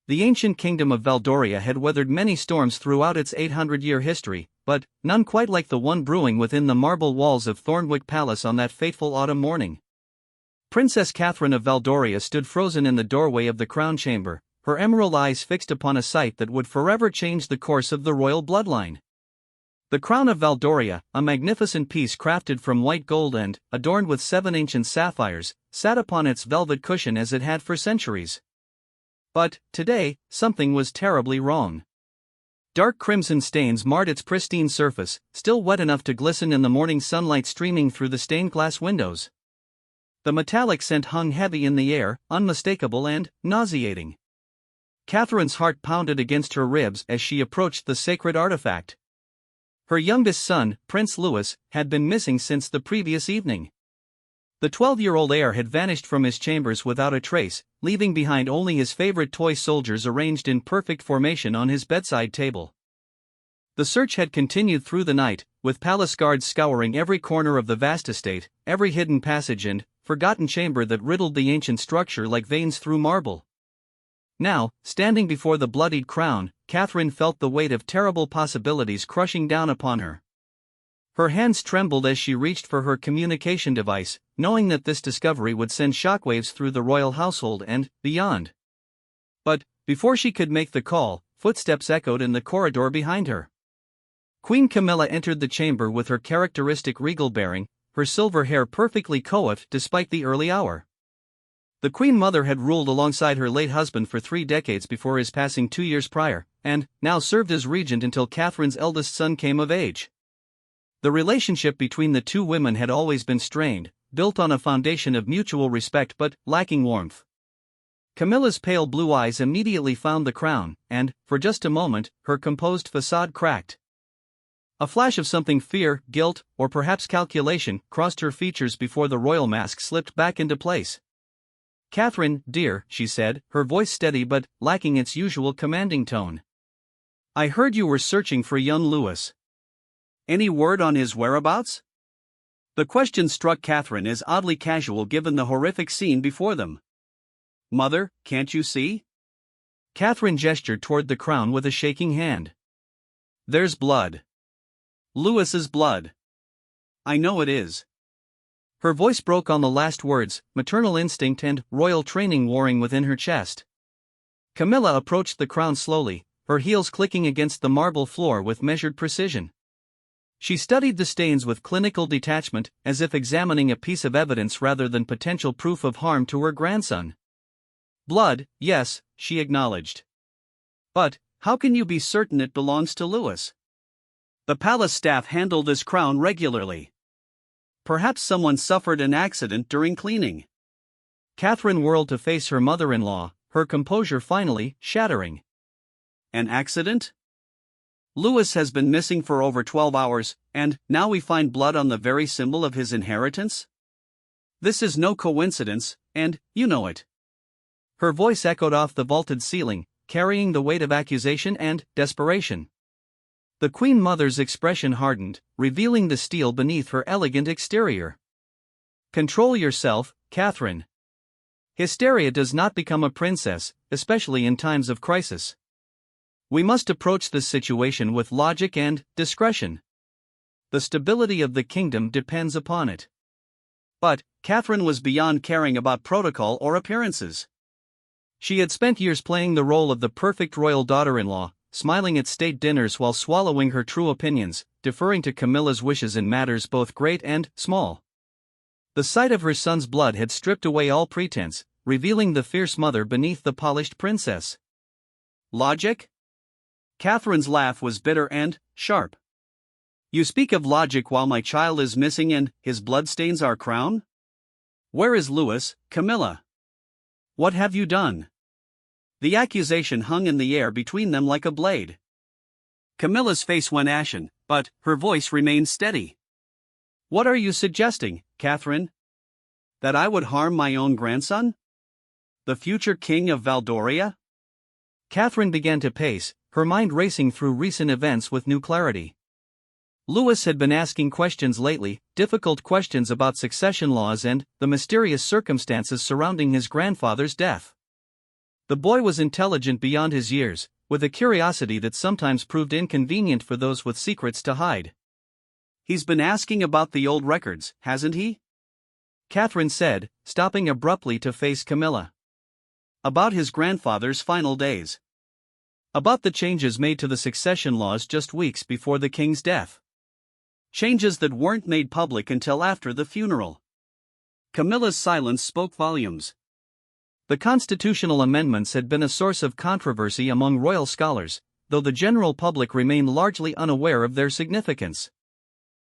The ancient kingdom of Valdoria had weathered many storms throughout its 800-year history, but none quite like the one brewing within the marble walls of Thornwick Palace on that fateful autumn morning. Princess Catherine of Valdoria stood frozen in the doorway of the crown chamber, her emerald eyes fixed upon a sight that would forever change the course of the royal bloodline. The crown of Valdoria, a magnificent piece crafted from white gold and adorned with 7 ancient sapphires, sat upon its velvet cushion as it had for centuries. But, today, something was terribly wrong. Dark crimson stains marred its pristine surface, still wet enough to glisten in the morning sunlight streaming through the stained glass windows. The metallic scent hung heavy in the air, unmistakable and nauseating. Catherine's heart pounded against her ribs as she approached the sacred artifact. Her youngest son, Prince Louis, had been missing since the previous evening. The 12-year-old heir had vanished from his chambers without a trace, leaving behind only his favorite toy soldiers arranged in perfect formation on his bedside table. The search had continued through the night, with palace guards scouring every corner of the vast estate, every hidden passage and forgotten chamber that riddled the ancient structure like veins through marble. Now, standing before the bloodied crown, Catherine felt the weight of terrible possibilities crushing down upon her. Her hands trembled as she reached for her communication device, knowing that this discovery would send shockwaves through the royal household and beyond. But, before she could make the call, footsteps echoed in the corridor behind her. Queen Camilla entered the chamber with her characteristic regal bearing, her silver hair perfectly coiffed despite the early hour. The Queen Mother had ruled alongside her late husband for 3 decades before his passing 2 years prior, and now served as regent until Catherine's eldest son came of age. The relationship between the two women had always been strained, built on a foundation of mutual respect but lacking warmth. Camilla's pale blue eyes immediately found the crown, and, for just a moment, her composed facade cracked. A flash of something fear, guilt, or perhaps calculation crossed her features before the royal mask slipped back into place. "Catherine, dear," she said, her voice steady but lacking its usual commanding tone. "I heard you were searching for young Louis. Any word on his whereabouts?" The question struck Catherine as oddly casual given the horrific scene before them. "Mother, can't you see?" Catherine gestured toward the crown with a shaking hand. "There's blood. Louis's blood. I know it is." Her voice broke on the last words, maternal instinct and royal training warring within her chest. Camilla approached the crown slowly, her heels clicking against the marble floor with measured precision. She studied the stains with clinical detachment, as if examining a piece of evidence rather than potential proof of harm to her grandson. "Blood, yes," she acknowledged. "But, how can you be certain it belongs to Louis? The palace staff handle this crown regularly. Perhaps someone suffered an accident during cleaning." Catherine whirled to face her mother-in-law, her composure finally shattering. "An accident? Louis has been missing for over 12 hours, and now we find blood on the very symbol of his inheritance? This is no coincidence, and you know it." Her voice echoed off the vaulted ceiling, carrying the weight of accusation and desperation. The Queen Mother's expression hardened, revealing the steel beneath her elegant exterior. "Control yourself, Catherine. Hysteria does not become a princess, especially in times of crisis. We must approach this situation with logic and discretion. The stability of the kingdom depends upon it." But Catherine was beyond caring about protocol or appearances. She had spent years playing the role of the perfect royal daughter-in-law, smiling at state dinners while swallowing her true opinions, deferring to Camilla's wishes in matters both great and small. The sight of her son's blood had stripped away all pretense, revealing the fierce mother beneath the polished princess. "Logic?" Catherine's laugh was bitter and sharp. "You speak of logic while my child is missing and his blood stains our crown? Where is Louis, Camilla? What have you done?" The accusation hung in the air between them like a blade. Camilla's face went ashen, but her voice remained steady. "What are you suggesting, Catherine? That I would harm my own grandson? The future king of Valdoria?" Catherine began to pace, her mind racing through recent events with new clarity. Louis had been asking questions lately, difficult questions about succession laws and the mysterious circumstances surrounding his grandfather's death. The boy was intelligent beyond his years, with a curiosity that sometimes proved inconvenient for those with secrets to hide. He's been asking about the old records, hasn't he? Catherine said, stopping abruptly to face Camilla. About his grandfather's final days. About the changes made to the succession laws just weeks before the king's death. Changes that weren't made public until after the funeral. Camilla's silence spoke volumes. The constitutional amendments had been a source of controversy among royal scholars, though the general public remained largely unaware of their significance.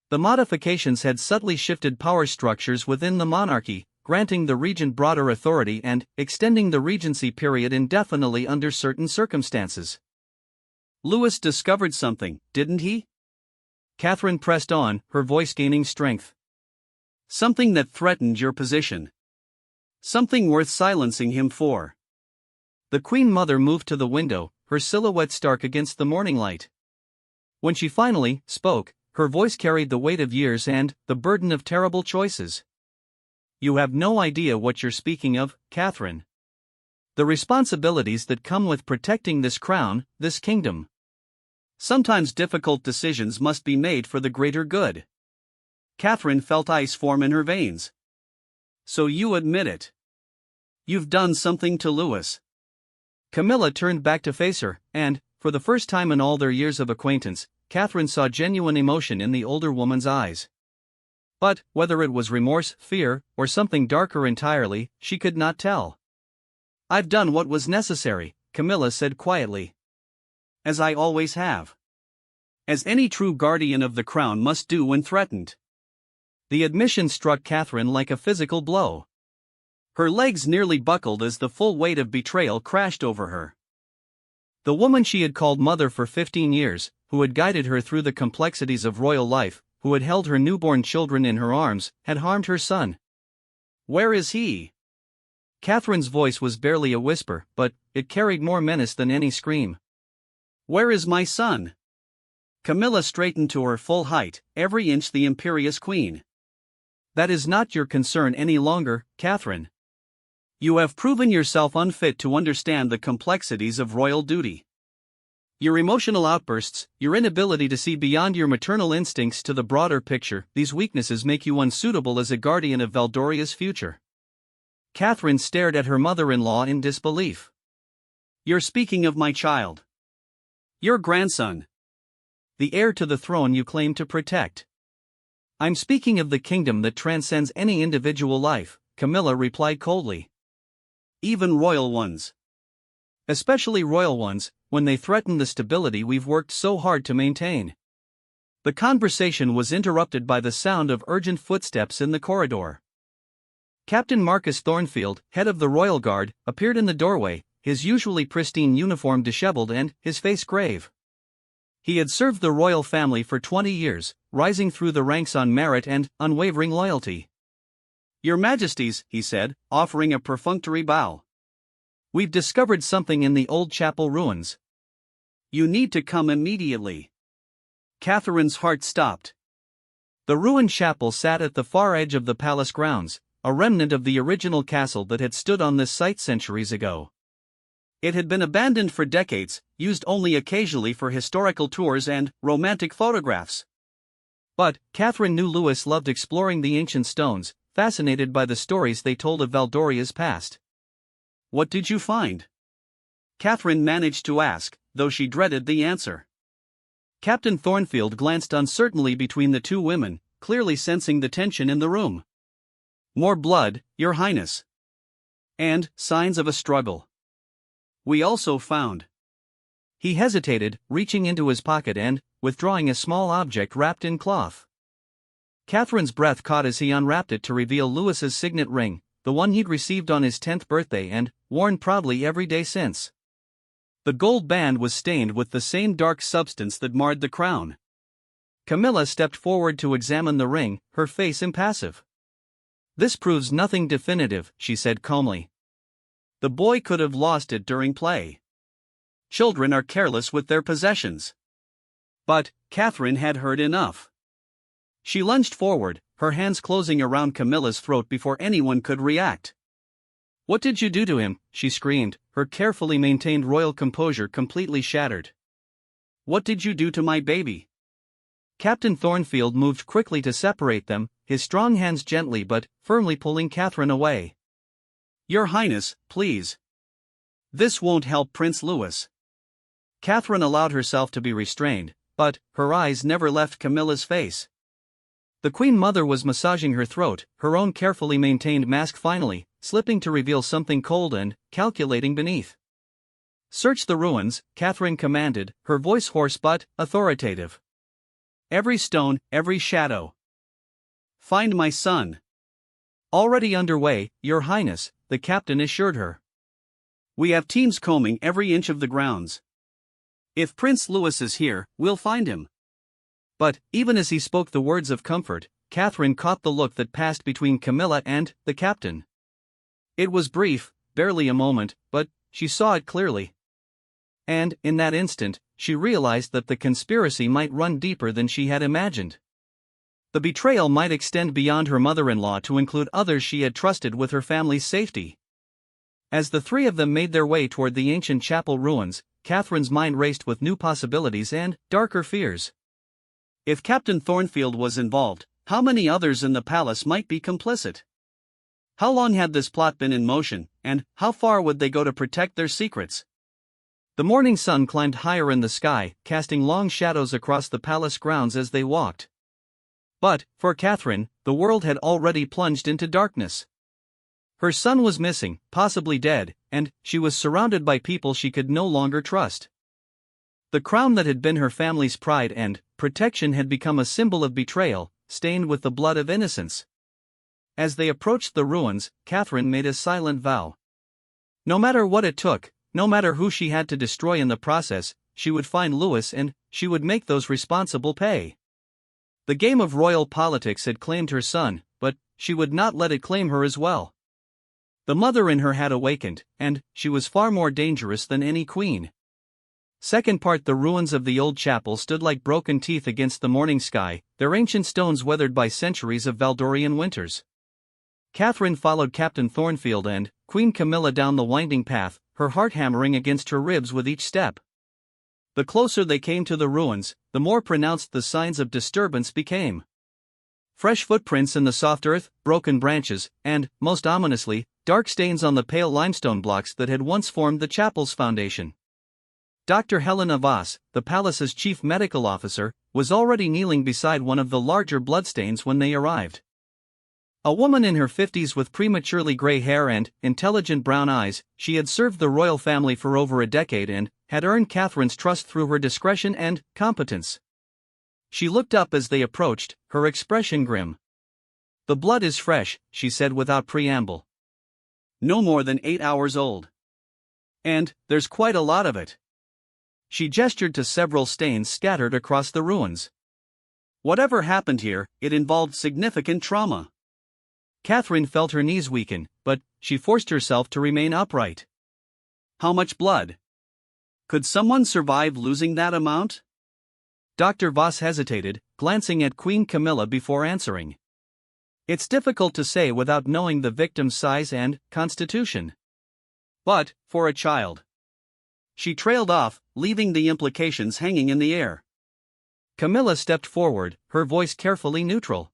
The modifications had subtly shifted power structures within the monarchy, granting the regent broader authority and extending the regency period indefinitely under certain circumstances. Louis discovered something, didn't he? Catherine pressed on, her voice gaining strength. Something that threatened your position. Something worth silencing him for. The Queen Mother moved to the window, her silhouette stark against the morning light. When she finally spoke, her voice carried the weight of years and the burden of terrible choices. You have no idea what you're speaking of, Catherine. The responsibilities that come with protecting this crown, this kingdom. Sometimes difficult decisions must be made for the greater good. Catherine felt ice form in her veins. So you admit it. You've done something to Louis. Camilla turned back to face her, and, for the first time in all their years of acquaintance, Catherine saw genuine emotion in the older woman's eyes. But, whether it was remorse, fear, or something darker entirely, she could not tell. I've done what was necessary, Camilla said quietly. As I always have. As any true guardian of the crown must do when threatened. The admission struck Catherine like a physical blow. Her legs nearly buckled as the full weight of betrayal crashed over her. The woman she had called mother for 15 years, who had guided her through the complexities of royal life, who had held her newborn children in her arms, had harmed her son. Where is he? Catherine's voice was barely a whisper, but it carried more menace than any scream. Where is my son? Camilla straightened to her full height, every inch the imperious queen. That is not your concern any longer, Catherine. You have proven yourself unfit to understand the complexities of royal duty. Your emotional outbursts, your inability to see beyond your maternal instincts to the broader picture, these weaknesses make you unsuitable as a guardian of Valdoria's future. Catherine stared at her mother-in-law in disbelief. You're speaking of my child. Your grandson. The heir to the throne you claim to protect. I'm speaking of the kingdom that transcends any individual life, Camilla replied coldly. Even royal ones. Especially royal ones, when they threaten the stability we've worked so hard to maintain. The conversation was interrupted by the sound of urgent footsteps in the corridor. Captain Marcus Thornfield, head of the Royal Guard, appeared in the doorway, his usually pristine uniform disheveled and his face grave. He had served the royal family for 20 years, rising through the ranks on merit and unwavering loyalty. Your Majesties, he said, offering a perfunctory bow. We've discovered something in the old chapel ruins. You need to come immediately. Catherine's heart stopped. The ruined chapel sat at the far edge of the palace grounds, a remnant of the original castle that had stood on this site centuries ago. It had been abandoned for decades, used only occasionally for historical tours and romantic photographs. But Catherine knew Louis loved exploring the ancient stones, fascinated by the stories they told of Valdoria's past. What did you find? Catherine managed to ask, though she dreaded the answer. Captain Thornfield glanced uncertainly between the two women, clearly sensing the tension in the room. More blood, Your Highness. And signs of a struggle. We also found. He hesitated, reaching into his pocket and withdrawing a small object wrapped in cloth. Catherine's breath caught as he unwrapped it to reveal Louis's signet ring, the one he'd received on his 10th birthday and worn proudly every day since. The gold band was stained with the same dark substance that marred the crown. Camilla stepped forward to examine the ring, her face impassive. This proves nothing definitive, she said calmly. The boy could have lost it during play. Children are careless with their possessions. But Catherine had heard enough. She lunged forward, her hands closing around Camilla's throat before anyone could react. "What did you do to him?" she screamed, her carefully maintained royal composure completely shattered. "What did you do to my baby?" Captain Thornfield moved quickly to separate them, his strong hands gently but firmly pulling Catherine away. "Your Highness, please. This won't help Prince Louis." Catherine allowed herself to be restrained, but her eyes never left Camilla's face. The Queen Mother was massaging her throat, her own carefully maintained mask finally slipping to reveal something cold and calculating beneath. "Search the ruins," Catherine commanded, her voice hoarse but authoritative. "Every stone, every shadow. Find my son." "Already underway, Your Highness," the captain assured her. "We have teams combing every inch of the grounds. If Prince Louis is here, we'll find him." But, even as he spoke the words of comfort, Catherine caught the look that passed between Camilla and the captain. It was brief, barely a moment, but she saw it clearly. And, in that instant, she realized that the conspiracy might run deeper than she had imagined. The betrayal might extend beyond her mother-in-law to include others she had trusted with her family's safety. As the three of them made their way toward the ancient chapel ruins, Catherine's mind raced with new possibilities and darker fears. If Captain Thornfield was involved, how many others in the palace might be complicit? How long had this plot been in motion, and how far would they go to protect their secrets? The morning sun climbed higher in the sky, casting long shadows across the palace grounds as they walked. But, for Catherine, the world had already plunged into darkness. Her son was missing, possibly dead, and she was surrounded by people she could no longer trust. The crown that had been her family's pride and protection had become a symbol of betrayal, stained with the blood of innocence. As they approached the ruins, Catherine made a silent vow. No matter what it took, no matter who she had to destroy in the process, she would find Louis and she would make those responsible pay. The game of royal politics had claimed her son, but she would not let it claim her as well. The mother in her had awakened, and she was far more dangerous than any queen. Second part. The ruins of the old chapel stood like broken teeth against the morning sky, their ancient stones weathered by centuries of Valdorian winters. Catherine followed Captain Thornfield and Queen Camilla down the winding path, her heart hammering against her ribs with each step. The closer they came to the ruins, the more pronounced the signs of disturbance became. Fresh footprints in the soft earth, broken branches, and, most ominously, dark stains on the pale limestone blocks that had once formed the chapel's foundation. Dr. Helena Voss, the palace's chief medical officer, was already kneeling beside one of the larger bloodstains when they arrived. A woman in her 50s with prematurely gray hair and intelligent brown eyes, she had served the royal family for over a decade and had earned Catherine's trust through her discretion and competence. She looked up as they approached, her expression grim. "The blood is fresh," she said without preamble. "No more than 8 hours old. And there's quite a lot of it." She gestured to several stains scattered across the ruins. "Whatever happened here, it involved significant trauma." Catherine felt her knees weaken, but she forced herself to remain upright. "How much blood? Could someone survive losing that amount?" Dr. Voss hesitated, glancing at Queen Camilla before answering. "It's difficult to say without knowing the victim's size and constitution. But, for a child..." She trailed off, leaving the implications hanging in the air. Camilla stepped forward, her voice carefully neutral.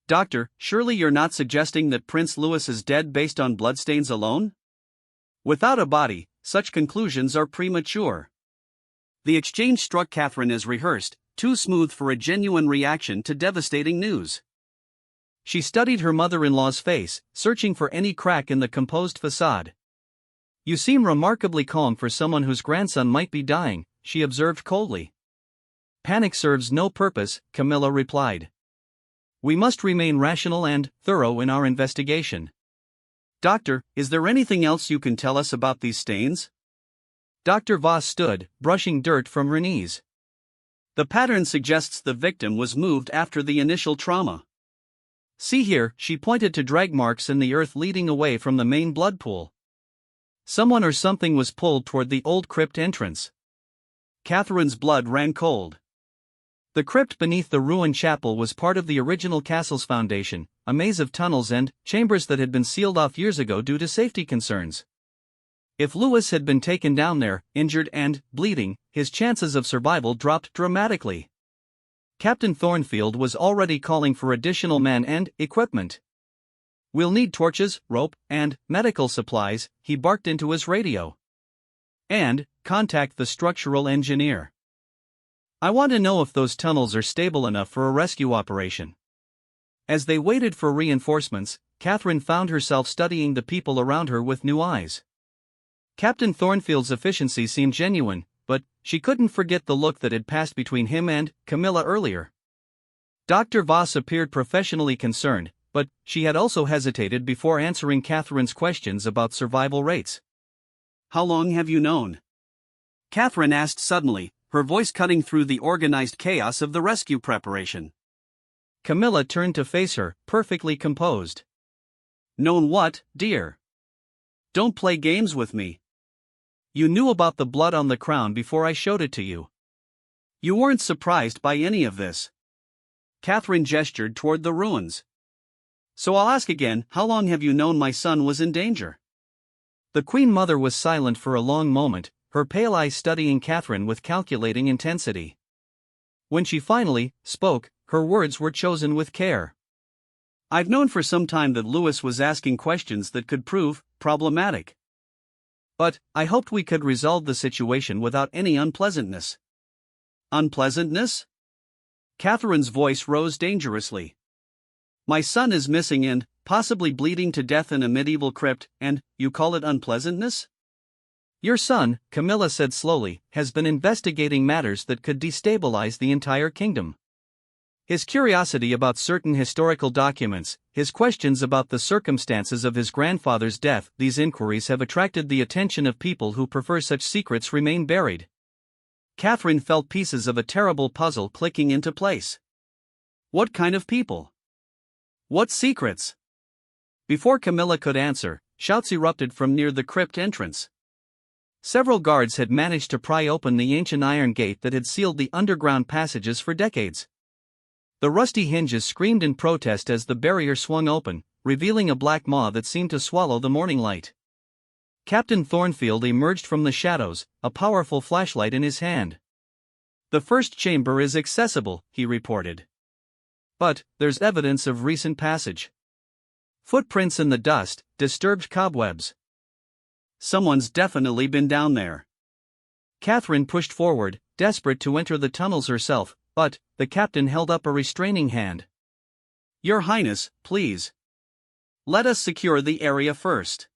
"Doctor, surely you're not suggesting that Prince Louis is dead based on bloodstains alone? Without a body, such conclusions are premature." The exchange struck Catherine as rehearsed, too smooth for a genuine reaction to devastating news. She studied her mother-in-law's face, searching for any crack in the composed facade. "You seem remarkably calm for someone whose grandson might be dying," she observed coldly. "Panic serves no purpose," Camilla replied. "We must remain rational and thorough in our investigation." "Doctor, is there anything else you can tell us about these stains?" Dr. Voss stood, brushing dirt from her knees. "The pattern suggests the victim was moved after the initial trauma. See here," she pointed to drag marks in the earth leading away from the main blood pool. Someone or something was pulled toward the old crypt entrance. Catherine's blood ran cold. The crypt beneath the ruined chapel was part of the original castle's foundation, a maze of tunnels and chambers that had been sealed off years ago due to safety concerns. If Lewis had been taken down there, injured and bleeding, his chances of survival dropped dramatically. Captain Thornfield was already calling for additional men and equipment. "We'll need torches, rope, and medical supplies," he barked into his radio. "And contact the structural engineer. I want to know if those tunnels are stable enough for a rescue operation." As they waited for reinforcements, Catherine found herself studying the people around her with new eyes. Captain Thornfield's efficiency seemed genuine, but she couldn't forget the look that had passed between him and Camilla earlier. Dr. Voss appeared professionally concerned, but she had also hesitated before answering Catherine's questions about survival rates. "How long have you known?" Catherine asked suddenly, her voice cutting through the organized chaos of the rescue preparation. Camilla turned to face her, perfectly composed. "Known what, dear? Don't play games with me. You knew about the blood on the crown before I showed it to you. You weren't surprised by any of this." Catherine gestured toward the ruins. "So I'll ask again, how long have you known my son was in danger?" The Queen Mother was silent for a long moment, her pale eyes studying Catherine with calculating intensity. When she finally spoke, her words were chosen with care. "I've known for some time that Lewis was asking questions that could prove problematic. But I hoped we could resolve the situation without any unpleasantness." "Unpleasantness?" Catherine's voice rose dangerously. "My son is missing and possibly bleeding to death in a medieval crypt, and you call it unpleasantness?" "Your son," Camilla said slowly, "has been investigating matters that could destabilize the entire kingdom. His curiosity about certain historical documents, his questions about the circumstances of his grandfather's death, these inquiries have attracted the attention of people who prefer such secrets remain buried." Catherine felt pieces of a terrible puzzle clicking into place. What kind of people? What secrets? Before Camilla could answer, shouts erupted from near the crypt entrance. Several guards had managed to pry open the ancient iron gate that had sealed the underground passages for decades. The rusty hinges screamed in protest as the barrier swung open, revealing a black maw that seemed to swallow the morning light. Captain Thornfield emerged from the shadows, a powerful flashlight in his hand. "The first chamber is accessible," he reported. "But there's evidence of recent passage. Footprints in the dust, disturbed cobwebs. Someone's definitely been down there." Catherine pushed forward, desperate to enter the tunnels herself, but the captain held up a restraining hand. "Your Highness, please. Let us secure the area first.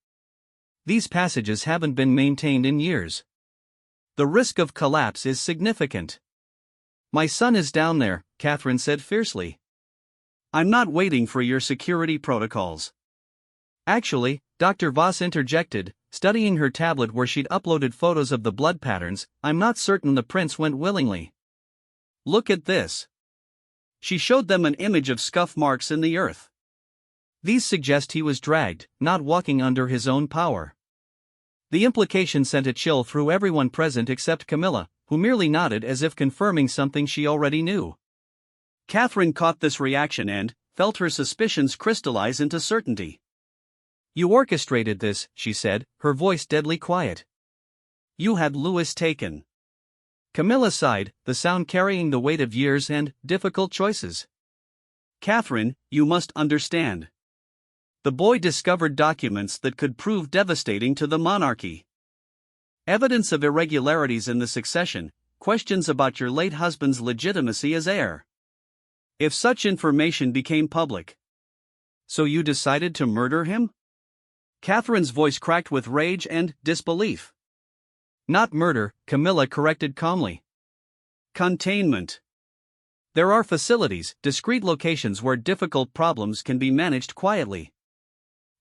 These passages haven't been maintained in years. The risk of collapse is significant." "My son is down there," Catherine said fiercely. "I'm not waiting for your security protocols." "Actually," Dr. Voss interjected, studying her tablet where she'd uploaded photos of the blood patterns, "I'm not certain the prince went willingly. Look at this." She showed them an image of scuff marks in the earth. "These suggest he was dragged, not walking under his own power." The implication sent a chill through everyone present except Camilla, who merely nodded as if confirming something she already knew. Catherine caught this reaction and felt her suspicions crystallize into certainty. "You orchestrated this," she said, her voice deadly quiet. "You had Lewis taken." Camilla sighed, the sound carrying the weight of years and difficult choices. "Catherine, you must understand. The boy discovered documents that could prove devastating to the monarchy. Evidence of irregularities in the succession, questions about your late husband's legitimacy as heir. If such information became public." "So you decided to murder him?" Catherine's voice cracked with rage and disbelief. "Not murder," Camilla corrected calmly. "Containment. There are facilities, discreet locations where difficult problems can be managed quietly.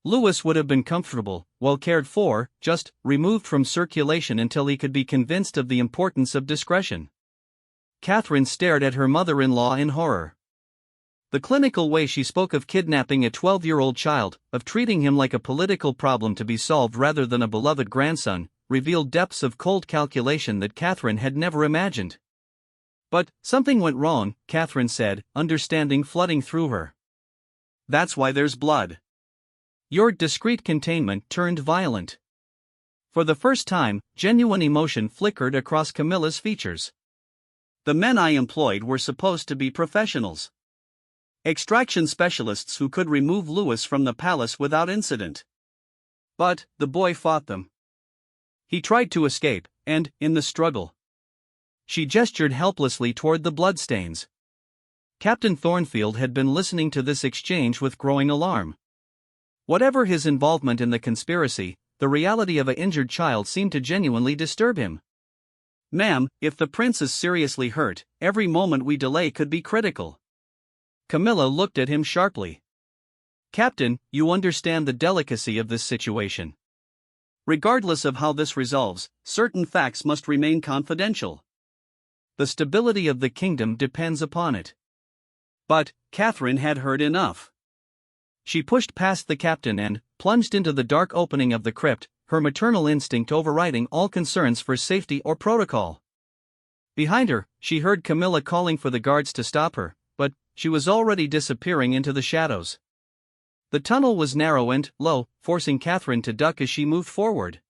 Lewis would have been comfortable, well cared for, just removed from circulation until he could be convinced of the importance of discretion." Catherine stared at her mother-in-law in horror. The clinical way she spoke of kidnapping a 12-year-old child, of treating him like a political problem to be solved rather than a beloved grandson, revealed depths of cold calculation that Catherine had never imagined. "But something went wrong," Catherine said, understanding flooding through her. that's why there's blood. Your discreet containment turned violent. For the first time, genuine emotion flickered across Camilla's features. The men I employed were supposed to be professionals. Extraction specialists who could remove Louis from the palace without incident. But the boy fought them. He tried to escape, and, in the struggle, she gestured helplessly toward the bloodstains. Captain Thornfield had been listening to this exchange with growing alarm. Whatever his involvement in the conspiracy, the reality of an injured child seemed to genuinely disturb him. Ma'am, if the prince is seriously hurt, every moment we delay could be critical. Camilla looked at him sharply. Captain, you understand the delicacy of this situation. Regardless of how this resolves, certain facts must remain confidential. The stability of the kingdom depends upon it. But Catherine had heard enough. She pushed past the captain and plunged into the dark opening of the crypt, her maternal instinct overriding all concerns for safety or protocol. Behind her, she heard Camilla calling for the guards to stop her, but she was already disappearing into the shadows. The tunnel was narrow and low, forcing Catherine to duck as she moved forward.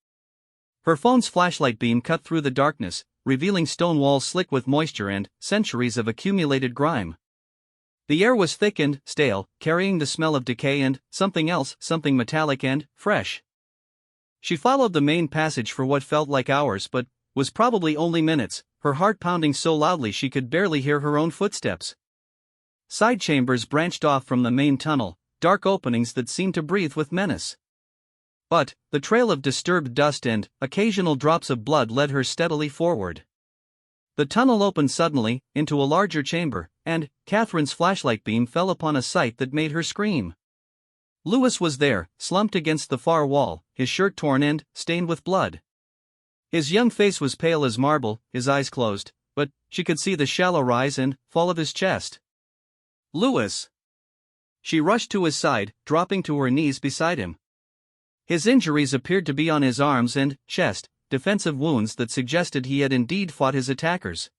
Her phone's flashlight beam cut through the darkness, revealing stone walls slick with moisture and centuries of accumulated grime. The air was thick and stale, carrying the smell of decay and something else, something metallic and fresh. She followed the main passage for what felt like hours but was probably only minutes, her heart pounding so loudly she could barely hear her own footsteps. Side chambers branched off from the main tunnel, dark openings that seemed to breathe with menace. But the trail of disturbed dust and occasional drops of blood led her steadily forward. The tunnel opened suddenly, into a larger chamber, and Catherine's flashlight beam fell upon a sight that made her scream. Louis was there, slumped against the far wall, his shirt torn and stained with blood. His young face was pale as marble, his eyes closed, but she could see the shallow rise and fall of his chest. Louis! She rushed to his side, dropping to her knees beside him. His injuries appeared to be on his arms and chest, defensive wounds that suggested he had indeed fought his attackers.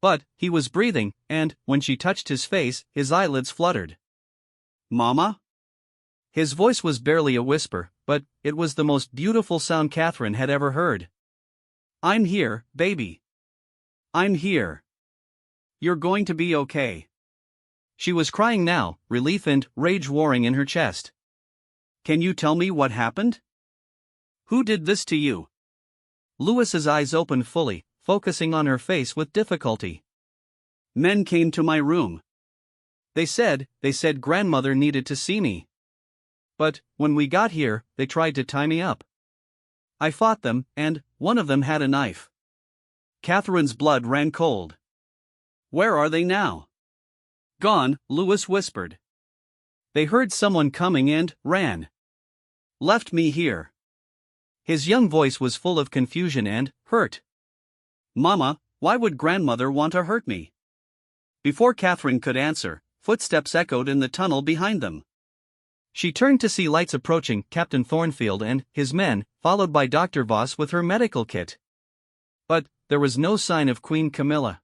But he was breathing, and when she touched his face, his eyelids fluttered. Mama? His voice was barely a whisper, but it was the most beautiful sound Catherine had ever heard. I'm here, baby. I'm here. You're going to be okay. She was crying now, relief and rage warring in her chest. Can you tell me what happened? Who did this to you? Louis's eyes opened fully, focusing on her face with difficulty. Men came to my room. They said grandmother needed to see me. But when we got here, they tried to tie me up. I fought them, and one of them had a knife. Catherine's blood ran cold. Where are they now? Gone, Louis whispered. They heard someone coming and ran. Left me here. His young voice was full of confusion and hurt. Mama, why would grandmother want to hurt me? Before Catherine could answer, footsteps echoed in the tunnel behind them. She turned to see lights approaching, Captain Thornfield and his men, followed by Dr. Voss with her medical kit. But there was no sign of Queen Camilla.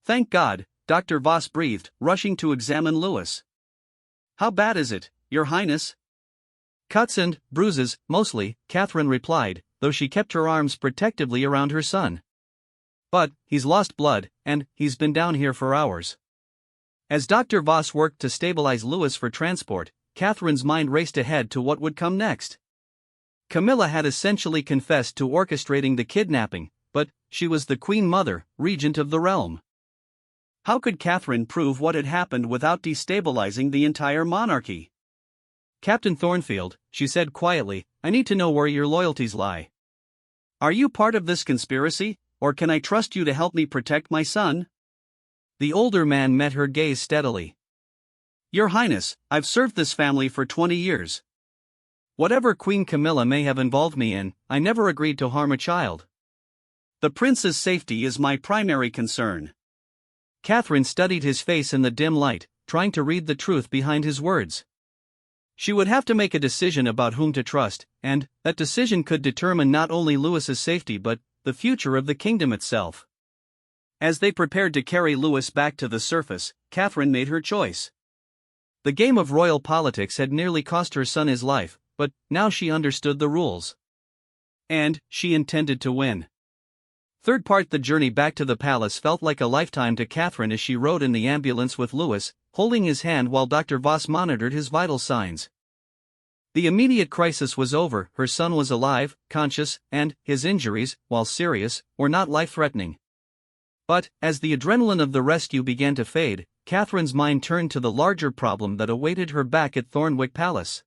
Thank God, Dr. Voss breathed, rushing to examine Louis. How bad is it, Your Highness? Cuts and bruises, mostly, Catherine replied, though she kept her arms protectively around her son. But he's lost blood, and he's been down here for hours. As Dr. Voss worked to stabilize Louis for transport, Catherine's mind raced ahead to what would come next. Camilla had essentially confessed to orchestrating the kidnapping, but she was the Queen Mother, regent of the realm. How could Catherine prove what had happened without destabilizing the entire monarchy? Captain Thornfield, she said quietly, I need to know where your loyalties lie. Are you part of this conspiracy, or can I trust you to help me protect my son? The older man met her gaze steadily. Your Highness, I've served this family for 20 years. Whatever Queen Camilla may have involved me in, I never agreed to harm a child. The prince's safety is my primary concern. Catherine studied his face in the dim light, trying to read the truth behind his words. She would have to make a decision about whom to trust, and that decision could determine not only Louis's safety but the future of the kingdom itself. As they prepared to carry Louis back to the surface, Catherine made her choice. The game of royal politics had nearly cost her son his life, but now she understood the rules. And she intended to win. Third part. The journey back to the palace felt like a lifetime to Catherine as she rode in the ambulance with Louis, holding his hand while Dr. Voss monitored his vital signs. The immediate crisis was over, her son was alive, conscious, and his injuries, while serious, were not life-threatening. But, as the adrenaline of the rescue began to fade, Catherine's mind turned to the larger problem that awaited her back at Thornwick Palace.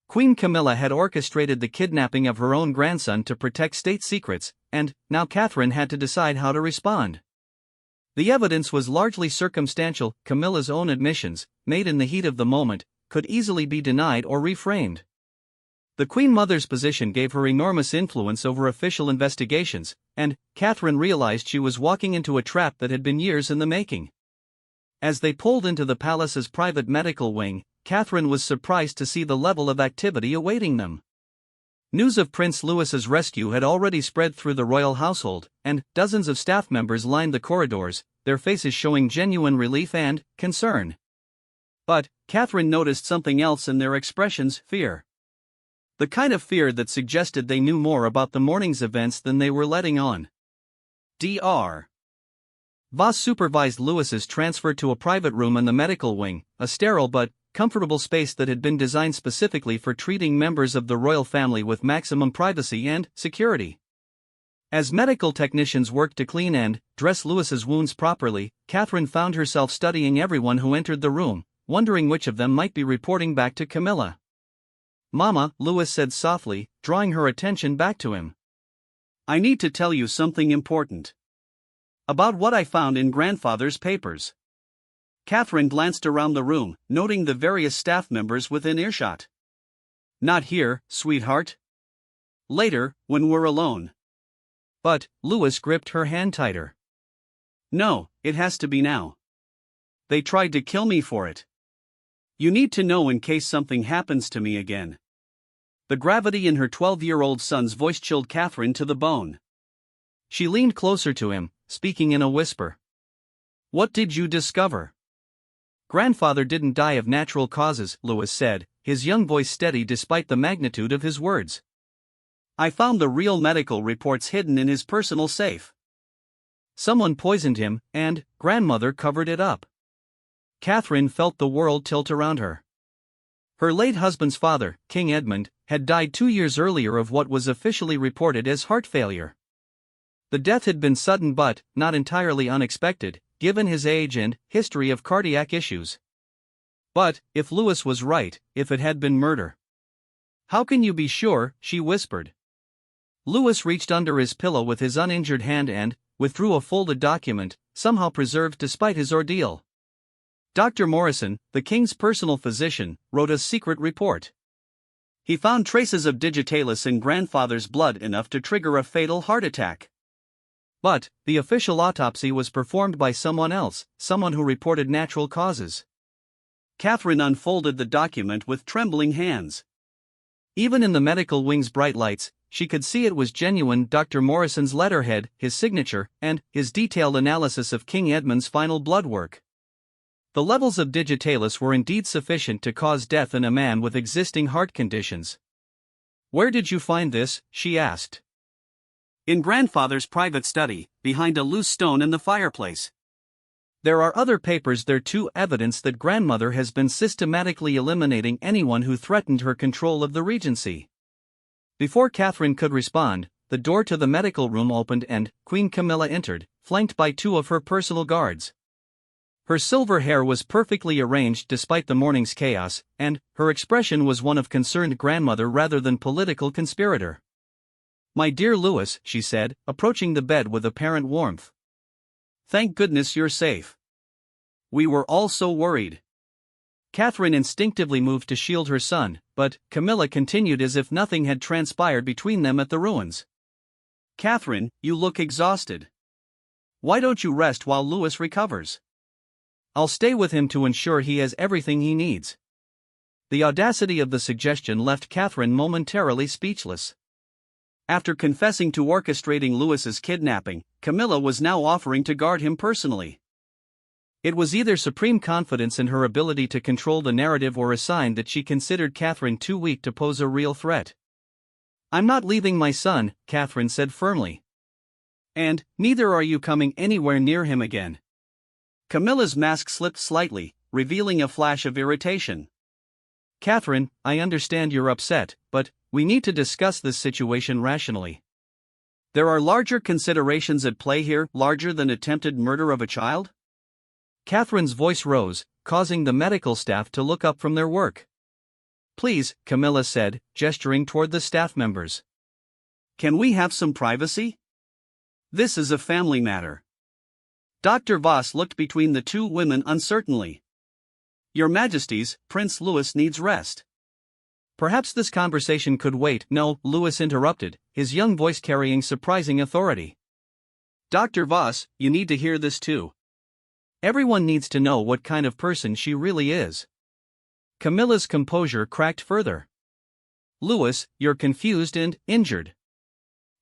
Queen Camilla had orchestrated the kidnapping of her own grandson to protect state secrets, and now Catherine had to decide how to respond. The evidence was largely circumstantial. Camilla's own admissions, made in the heat of the moment, could easily be denied or reframed. The Queen Mother's position gave her enormous influence over official investigations, and Catherine realized she was walking into a trap that had been years in the making. As they pulled into the palace's private medical wing, Catherine was surprised to see the level of activity awaiting them. News of Prince Louis's rescue had already spread through the royal household, and dozens of staff members lined the corridors, their faces showing genuine relief and concern. But Catherine noticed something else in their expressions: fear. The kind of fear that suggested they knew more about the morning's events than they were letting on. Dr. Voss supervised Louis's transfer to a private room in the medical wing, a sterile but comfortable space that had been designed specifically for treating members of the royal family with maximum privacy and security. As medical technicians worked to clean and dress Louis's wounds properly, Catherine found herself studying everyone who entered the room, wondering which of them might be reporting back to Camilla. "Mama," Louis said softly, drawing her attention back to him. "I need to tell you something important. About what I found in grandfather's papers." Catherine glanced around the room, noting the various staff members within earshot. "Not here, sweetheart. Later, when we're alone." But Louis gripped her hand tighter. "No, it has to be now. They tried to kill me for it. You need to know in case something happens to me again." The gravity in her 12-year-old son's voice chilled Catherine to the bone. She leaned closer to him, speaking in a whisper. "What did you discover?" "Grandfather didn't die of natural causes," Louis said, his young voice steady despite the magnitude of his words. "I found the real medical reports hidden in his personal safe. Someone poisoned him, and grandmother covered it up." Catherine felt the world tilt around her. Her late husband's father, King Edmund, had died 2 years earlier of what was officially reported as heart failure. The death had been sudden but not entirely unexpected, given his age and history of cardiac issues. But if Louis was right, if it had been murder. "How can you be sure?" she whispered. Louis reached under his pillow with his uninjured hand and withdrew a folded document, somehow preserved despite his ordeal. Dr. Morrison, the king's personal physician, wrote a secret report. He found traces of digitalis in grandfather's blood enough to trigger a fatal heart attack. But the official autopsy was performed by someone else, someone who reported natural causes. Catherine unfolded the document with trembling hands. Even in the medical wing's bright lights, she could see it was genuine. Dr. Morrison's letterhead, his signature, and his detailed analysis of King Edmund's final blood work. The levels of digitalis were indeed sufficient to cause death in a man with existing heart conditions. "Where did you find this?" she asked. "In grandfather's private study, behind a loose stone in the fireplace. There are other papers there too, evidence that grandmother has been systematically eliminating anyone who threatened her control of the regency." Before Catherine could respond, the door to the medical room opened and Queen Camilla entered, flanked by 2 of her personal guards. Her silver hair was perfectly arranged despite the morning's chaos, and her expression was one of concerned grandmother rather than political conspirator. "My dear Louis," she said, approaching the bed with apparent warmth. "Thank goodness you're safe. We were all so worried." Catherine instinctively moved to shield her son, but Camilla continued as if nothing had transpired between them at the ruins. "Catherine, you look exhausted. Why don't you rest while Louis recovers? I'll stay with him to ensure he has everything he needs." The audacity of the suggestion left Catherine momentarily speechless. After confessing to orchestrating Louis's kidnapping, Camilla was now offering to guard him personally. It was either supreme confidence in her ability to control the narrative or a sign that she considered Catherine too weak to pose a real threat. "I'm not leaving my son," Catherine said firmly. "And neither are you coming anywhere near him again." Camilla's mask slipped slightly, revealing a flash of irritation. "Catherine, I understand you're upset, but we need to discuss this situation rationally. There are larger considerations at play here, larger than attempted murder of a child?" Catherine's voice rose, causing the medical staff to look up from their work. "Please," Camilla said, gesturing toward the staff members. "Can we have some privacy? This is a family matter." Dr. Voss looked between the two women uncertainly. "Your Majesties, Prince Louis needs rest." "Perhaps this conversation could wait." "No," Louis interrupted, his young voice carrying surprising authority. "Dr. Voss, you need to hear this too. Everyone needs to know what kind of person she really is." Camilla's composure cracked further. "Louis, you're confused and injured.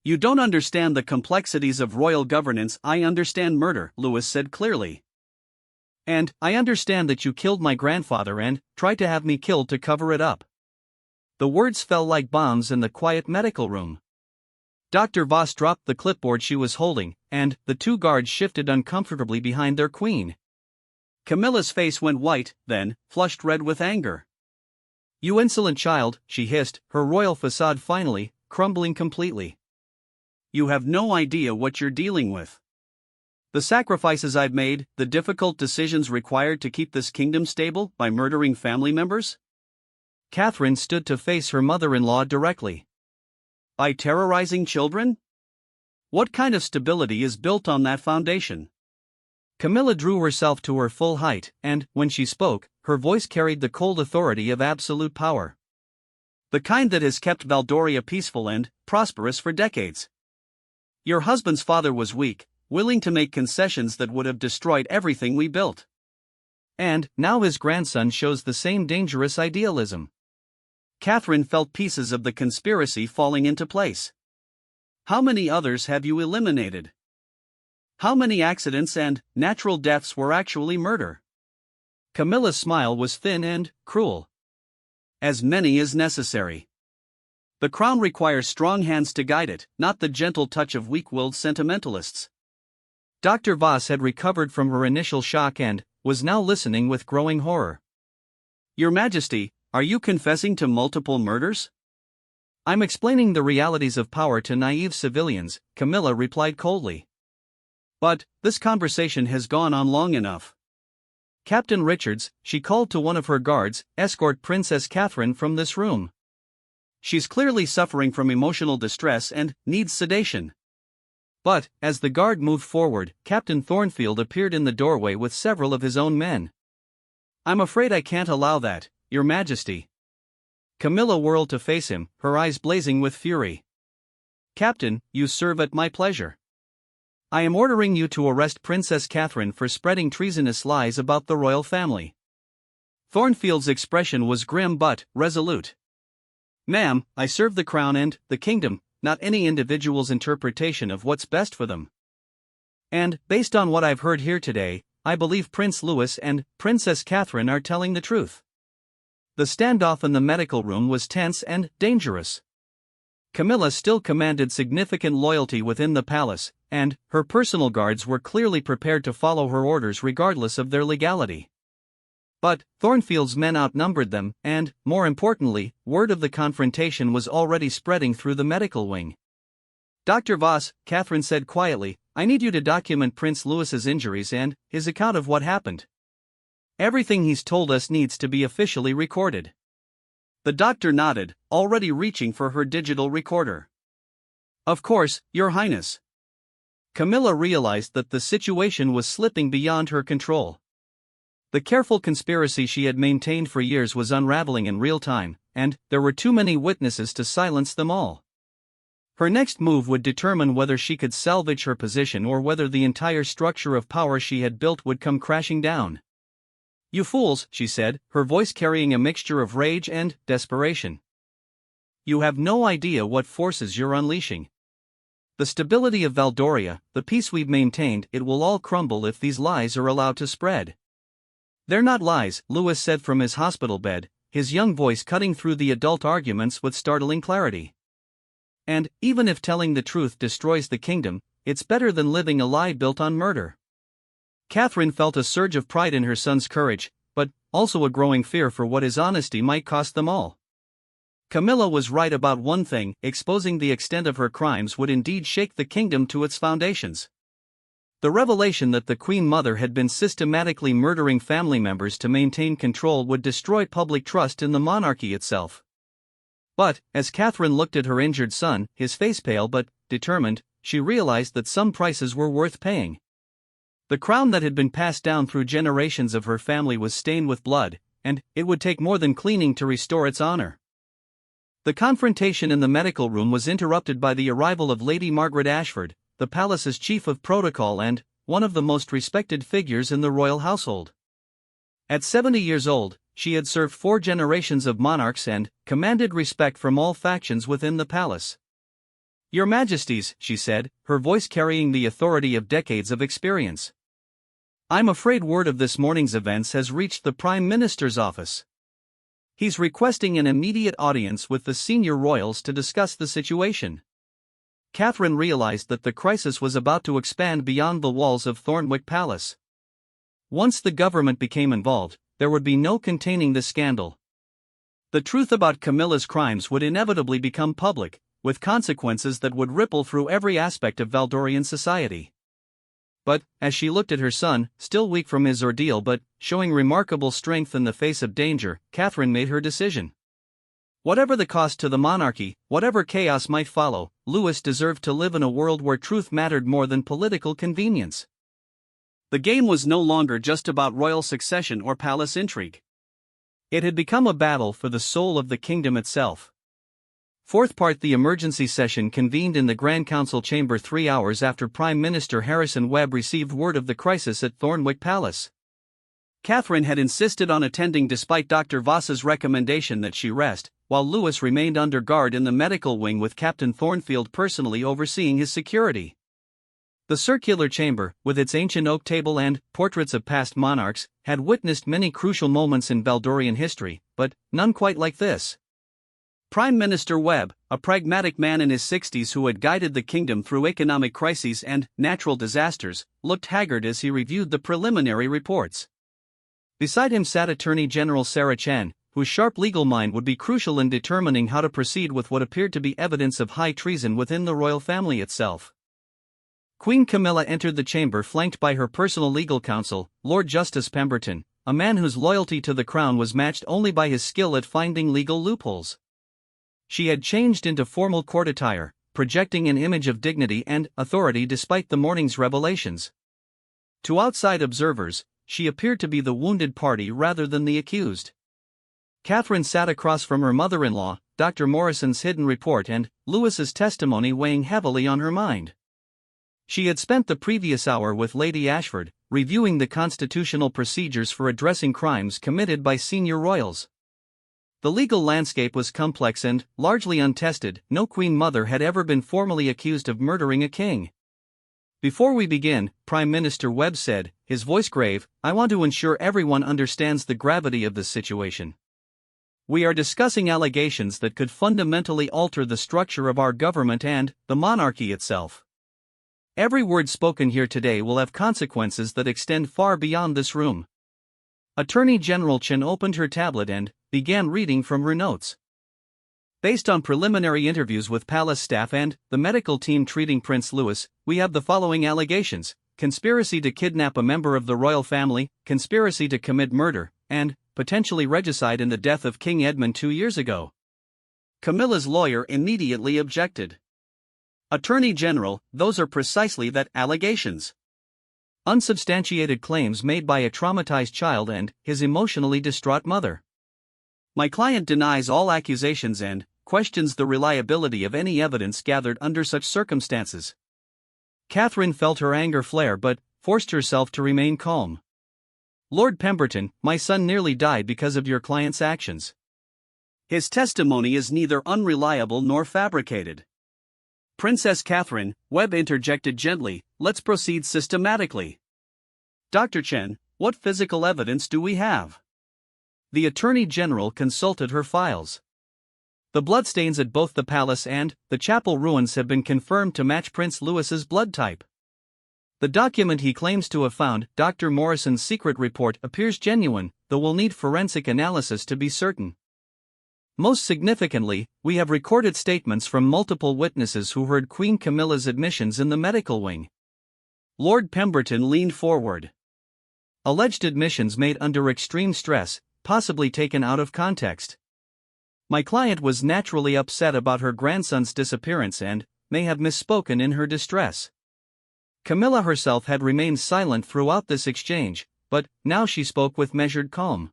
You don't understand the complexities of royal governance." "I understand murder," Louis said clearly. "And I understand that you killed my grandfather and tried to have me killed to cover it up." The words fell like bombs in the quiet medical room. Dr. Voss dropped the clipboard she was holding, and the two guards shifted uncomfortably behind their queen. Camilla's face went white, then flushed red with anger. "You insolent child," she hissed, her royal facade finally crumbling completely. "You have no idea what you're dealing with. The sacrifices I've made, the difficult decisions required to keep this kingdom stable by murdering family members?" Catherine stood to face her mother-in-law directly. "By terrorizing children? What kind of stability is built on that foundation?" Camilla drew herself to her full height, and, when she spoke, her voice carried the cold authority of absolute power. "The kind that has kept Valdoria peaceful and prosperous for decades. Your husband's father was weak, willing to make concessions that would have destroyed everything we built. And now his grandson shows the same dangerous idealism." Catherine felt pieces of the conspiracy falling into place. "How many others have you eliminated? How many accidents and natural deaths were actually murder?" Camilla's smile was thin and cruel. "As many as necessary. The crown requires strong hands to guide it, not the gentle touch of weak-willed sentimentalists." Dr. Voss had recovered from her initial shock and was now listening with growing horror. "Your Majesty, are you confessing to multiple murders?" "I'm explaining the realities of power to naive civilians," Camilla replied coldly. "But this conversation has gone on long enough. Captain Richards," she called to one of her guards, "escort Princess Catherine from this room. She's clearly suffering from emotional distress and needs sedation." But, as the guard moved forward, Captain Thornfield appeared in the doorway with several of his own men. "I'm afraid I can't allow that, Your Majesty." Camilla whirled to face him, her eyes blazing with fury. "Captain, you serve at my pleasure. I am ordering you to arrest Princess Catherine for spreading treasonous lies about the royal family." Thornfield's expression was grim but resolute. "Ma'am, I serve the crown and the kingdom, not any individual's interpretation of what's best for them. And, based on what I've heard here today, I believe Prince Louis and Princess Catherine are telling the truth." The standoff in the medical room was tense and dangerous. Camilla still commanded significant loyalty within the palace, and her personal guards were clearly prepared to follow her orders regardless of their legality. But Thornfield's men outnumbered them, and, more importantly, word of the confrontation was already spreading through the medical wing. "Dr. Voss," Catherine said quietly, "I need you to document Prince Louis's injuries and his account of what happened. Everything he's told us needs to be officially recorded." The doctor nodded, already reaching for her digital recorder. "Of course, Your Highness." Camilla realized that the situation was slipping beyond her control. The careful conspiracy she had maintained for years was unraveling in real time, and there were too many witnesses to silence them all. Her next move would determine whether she could salvage her position or whether the entire structure of power she had built would come crashing down. "You fools," she said, her voice carrying a mixture of rage and desperation. "You have no idea what forces you're unleashing. The stability of Valdoria, the peace we've maintained, it will all crumble if these lies are allowed to spread. They're not lies, Louis said from his hospital bed, his young voice cutting through the adult arguments with startling clarity. And, even if telling the truth destroys the kingdom, it's better than living a lie built on murder. Catherine felt a surge of pride in her son's courage, but also a growing fear for what his honesty might cost them all. Camilla was right about one thing: exposing the extent of her crimes would indeed shake the kingdom to its foundations. The revelation that the Queen Mother had been systematically murdering family members to maintain control would destroy public trust in the monarchy itself. But, as Catherine looked at her injured son, his face pale but determined, she realized that some prices were worth paying. The crown that had been passed down through generations of her family was stained with blood, and it would take more than cleaning to restore its honor. The confrontation in the medical room was interrupted by the arrival of Lady Margaret Ashford, the palace's chief of protocol and one of the most respected figures in the royal household. At 70 years old, she had served 4 generations of monarchs and commanded respect from all factions within the palace. "Your Majesties," she said, her voice carrying the authority of decades of experience. "I'm afraid word of this morning's events has reached the Prime Minister's office. He's requesting an immediate audience with the senior royals to discuss the situation." Catherine realized that the crisis was about to expand beyond the walls of Thornwick Palace. Once the government became involved, there would be no containing the scandal. The truth about Camilla's crimes would inevitably become public, with consequences that would ripple through every aspect of Valdorian society. But, as she looked at her son, still weak from his ordeal but showing remarkable strength in the face of danger, Catherine made her decision. Whatever the cost to the monarchy, whatever chaos might follow, Louis deserved to live in a world where truth mattered more than political convenience. The game was no longer just about royal succession or palace intrigue. It had become a battle for the soul of the kingdom itself. Fourth part: the emergency session convened in the Grand Council chamber 3 hours after Prime Minister Harrison Webb received word of the crisis at Thornwick Palace. Catherine had insisted on attending despite Dr. Voss's recommendation that she rest, while Louis remained under guard in the medical wing with Captain Thornfield personally overseeing his security. The circular chamber, with its ancient oak table and portraits of past monarchs, had witnessed many crucial moments in Valdorian history, but none quite like this. Prime Minister Webb, a pragmatic man in his 60s who had guided the kingdom through economic crises and natural disasters, looked haggard as he reviewed the preliminary reports. Beside him sat Attorney General Sarah Chen, whose sharp legal mind would be crucial in determining how to proceed with what appeared to be evidence of high treason within the royal family itself. Queen Camilla entered the chamber flanked by her personal legal counsel, Lord Justice Pemberton, a man whose loyalty to the crown was matched only by his skill at finding legal loopholes. She had changed into formal court attire, projecting an image of dignity and authority despite the morning's revelations. To outside observers, she appeared to be the wounded party rather than the accused. Catherine sat across from her mother-in-law, Dr. Morrison's hidden report and Louis's testimony weighing heavily on her mind. She had spent the previous hour with Lady Ashford, reviewing the constitutional procedures for addressing crimes committed by senior royals. The legal landscape was complex and largely untested. No Queen Mother had ever been formally accused of murdering a king. "Before we begin," Prime Minister Webb said, his voice grave, "I want to ensure everyone understands the gravity of this situation. We are discussing allegations that could fundamentally alter the structure of our government and the monarchy itself. Every word spoken here today will have consequences that extend far beyond this room." Attorney General Chen opened her tablet and began reading from her notes. "Based on preliminary interviews with palace staff and the medical team treating Prince Louis, we have the following allegations: conspiracy to kidnap a member of the royal family, conspiracy to commit murder, and potentially regicide in the death of King Edmund 2 years ago." Camilla's lawyer immediately objected. "Attorney General, those are precisely that allegations. Unsubstantiated claims made by a traumatized child and his emotionally distraught mother. My client denies all accusations and questions the reliability of any evidence gathered under such circumstances." Catherine felt her anger flare but forced herself to remain calm. "Lord Pemberton, my son nearly died because of your client's actions. His testimony is neither unreliable nor fabricated. Princess Catherine, Webb interjected gently, let's proceed systematically. Dr. Chen, what physical evidence do we have? The Attorney General consulted her files. The bloodstains at both the palace and the chapel ruins have been confirmed to match Prince Louis's blood type. The document he claims to have found, Dr. Morrison's secret report, appears genuine, though will need forensic analysis to be certain. Most significantly, we have recorded statements from multiple witnesses who heard Queen Camilla's admissions in the medical wing. Lord Pemberton leaned forward. Alleged admissions made under extreme stress, possibly taken out of context. My client was naturally upset about her grandson's disappearance and may have misspoken in her distress. Camilla herself had remained silent throughout this exchange, but now she spoke with measured calm.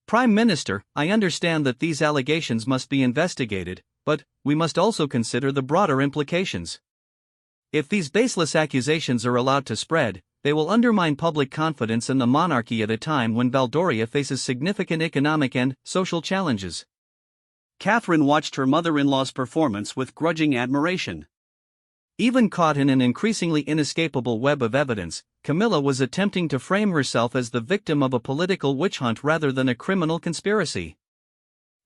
Prime Minister, I understand that these allegations must be investigated, but we must also consider the broader implications. If these baseless accusations are allowed to spread, they will undermine public confidence in the monarchy at a time when Valdoria faces significant economic and social challenges. Catherine watched her mother-in-law's performance with grudging admiration. Even caught in an increasingly inescapable web of evidence, Camilla was attempting to frame herself as the victim of a political witch hunt rather than a criminal conspiracy.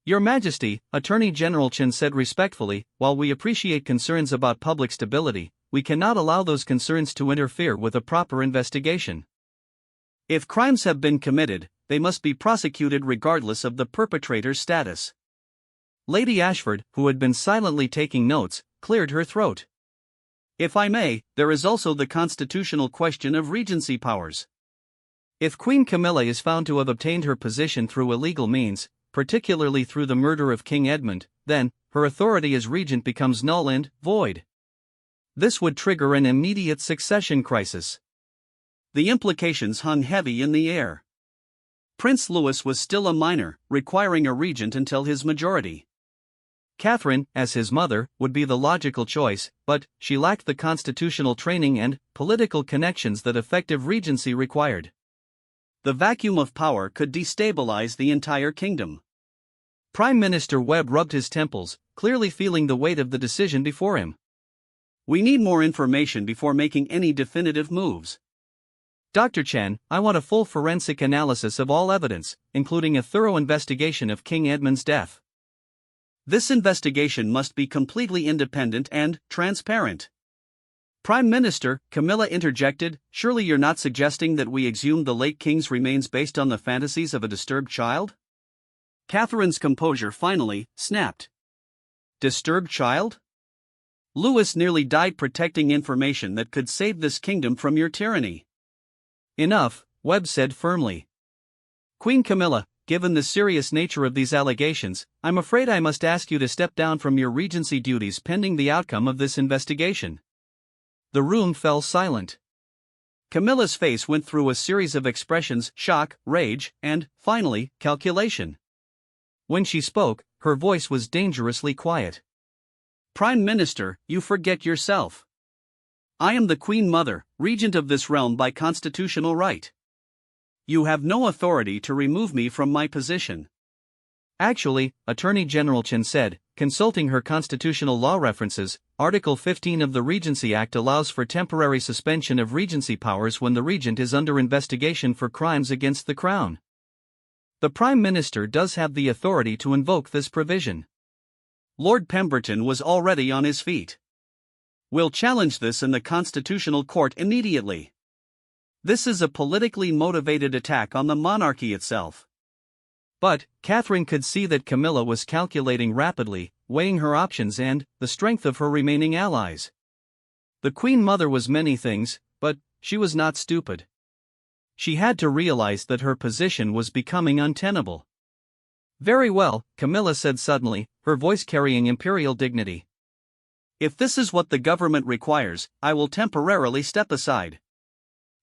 Your Majesty, Attorney General Chen said respectfully, while we appreciate concerns about public stability, we cannot allow those concerns to interfere with a proper investigation. If crimes have been committed, they must be prosecuted regardless of the perpetrator's status. Lady Ashford, who had been silently taking notes, cleared her throat. If I may, there is also the constitutional question of regency powers. If Queen Camilla is found to have obtained her position through illegal means, particularly through the murder of King Edmund, then her authority as regent becomes null and void. This would trigger an immediate succession crisis. The implications hung heavy in the air. Prince Louis was still a minor, requiring a regent until his majority. Catherine, as his mother, would be the logical choice, but she lacked the constitutional training and political connections that effective regency required. The vacuum of power could destabilize the entire kingdom. Prime Minister Webb rubbed his temples, clearly feeling the weight of the decision before him. We need more information before making any definitive moves. Dr. Chen, I want a full forensic analysis of all evidence, including a thorough investigation of King Edmund's death. This investigation must be completely independent and transparent. Prime Minister, Camilla interjected, surely you're not suggesting that we exhume the late king's remains based on the fantasies of a disturbed child? Catherine's composure finally snapped. Disturbed child? Louis nearly died protecting information that could save this kingdom from your tyranny. Enough, Webb said firmly. Queen Camilla, given the serious nature of these allegations, I'm afraid I must ask you to step down from your regency duties pending the outcome of this investigation. The room fell silent. Camilla's face went through a series of expressions: shock, rage, and, finally, calculation. When she spoke, her voice was dangerously quiet. Prime Minister, you forget yourself. I am the Queen Mother, regent of this realm by constitutional right. You have no authority to remove me from my position. Actually, Attorney General Chen said, consulting her constitutional law references, Article 15 of the Regency Act allows for temporary suspension of regency powers when the regent is under investigation for crimes against the crown. The Prime Minister does have the authority to invoke this provision. Lord Pemberton was already on his feet. We'll challenge this in the Constitutional Court immediately. This is a politically motivated attack on the monarchy itself. But Catherine could see that Camilla was calculating rapidly, weighing her options and the strength of her remaining allies. The Queen Mother was many things, but she was not stupid. She had to realize that her position was becoming untenable. Very well, Camilla said suddenly, her voice carrying imperial dignity. If this is what the government requires, I will temporarily step aside.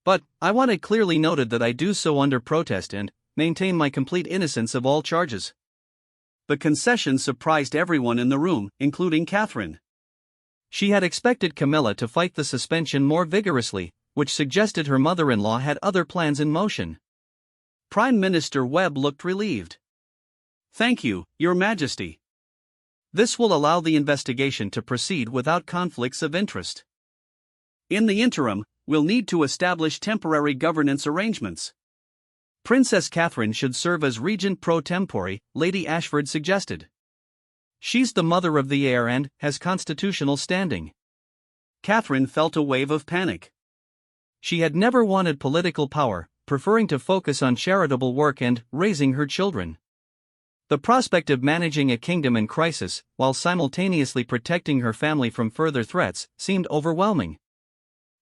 But I want it clearly noted that I do so under protest and maintain my complete innocence of all charges. The concession surprised everyone in the room, including Catherine. She had expected Camilla to fight the suspension more vigorously, which suggested her mother-in-law had other plans in motion. Prime Minister Webb looked relieved. Thank you, Your Majesty. This will allow the investigation to proceed without conflicts of interest. In the interim, we'll need to establish temporary governance arrangements. Princess Catherine should serve as regent pro tempore, Lady Ashford suggested. She's the mother of the heir and has constitutional standing. Catherine felt a wave of panic. She had never wanted political power, preferring to focus on charitable work and raising her children. The prospect of managing a kingdom in crisis, while simultaneously protecting her family from further threats, seemed overwhelming.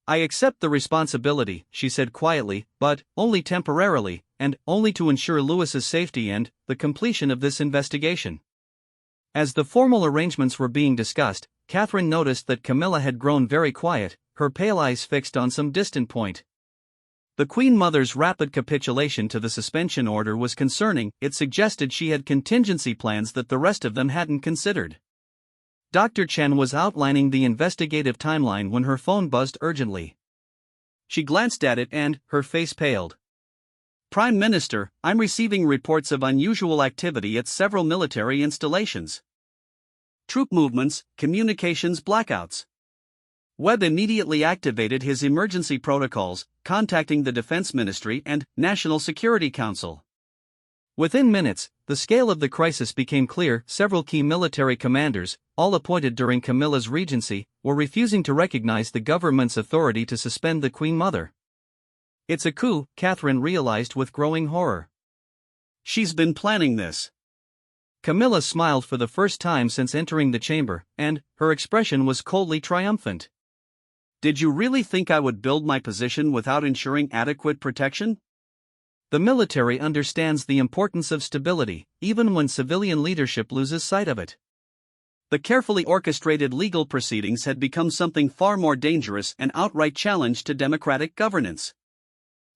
"I accept the responsibility," she said quietly, "but only temporarily, and only to ensure Louis's safety and the completion of this investigation." As the formal arrangements were being discussed, Catherine noticed that Camilla had grown very quiet, her pale eyes fixed on some distant point. The Queen Mother's rapid capitulation to the suspension order was concerning. It suggested she had contingency plans that the rest of them hadn't considered. Dr. Chen was outlining the investigative timeline when her phone buzzed urgently. She glanced at it and her face paled. "Prime Minister, I'm receiving reports of unusual activity at several military installations. Troop movements, communications blackouts." Webb immediately activated his emergency protocols, contacting the Defense Ministry and National Security Council. Within minutes, the scale of the crisis became clear. Several key military commanders, all appointed during Camilla's regency, were refusing to recognize the government's authority to suspend the Queen Mother. "It's a coup," Catherine realized with growing horror. "She's been planning this." Camilla smiled for the first time since entering the chamber, and her expression was coldly triumphant. "Did you really think I would build my position without ensuring adequate protection?" The military understands the importance of stability, even when civilian leadership loses sight of it. The carefully orchestrated legal proceedings had become something far more dangerous, an outright challenge to democratic governance.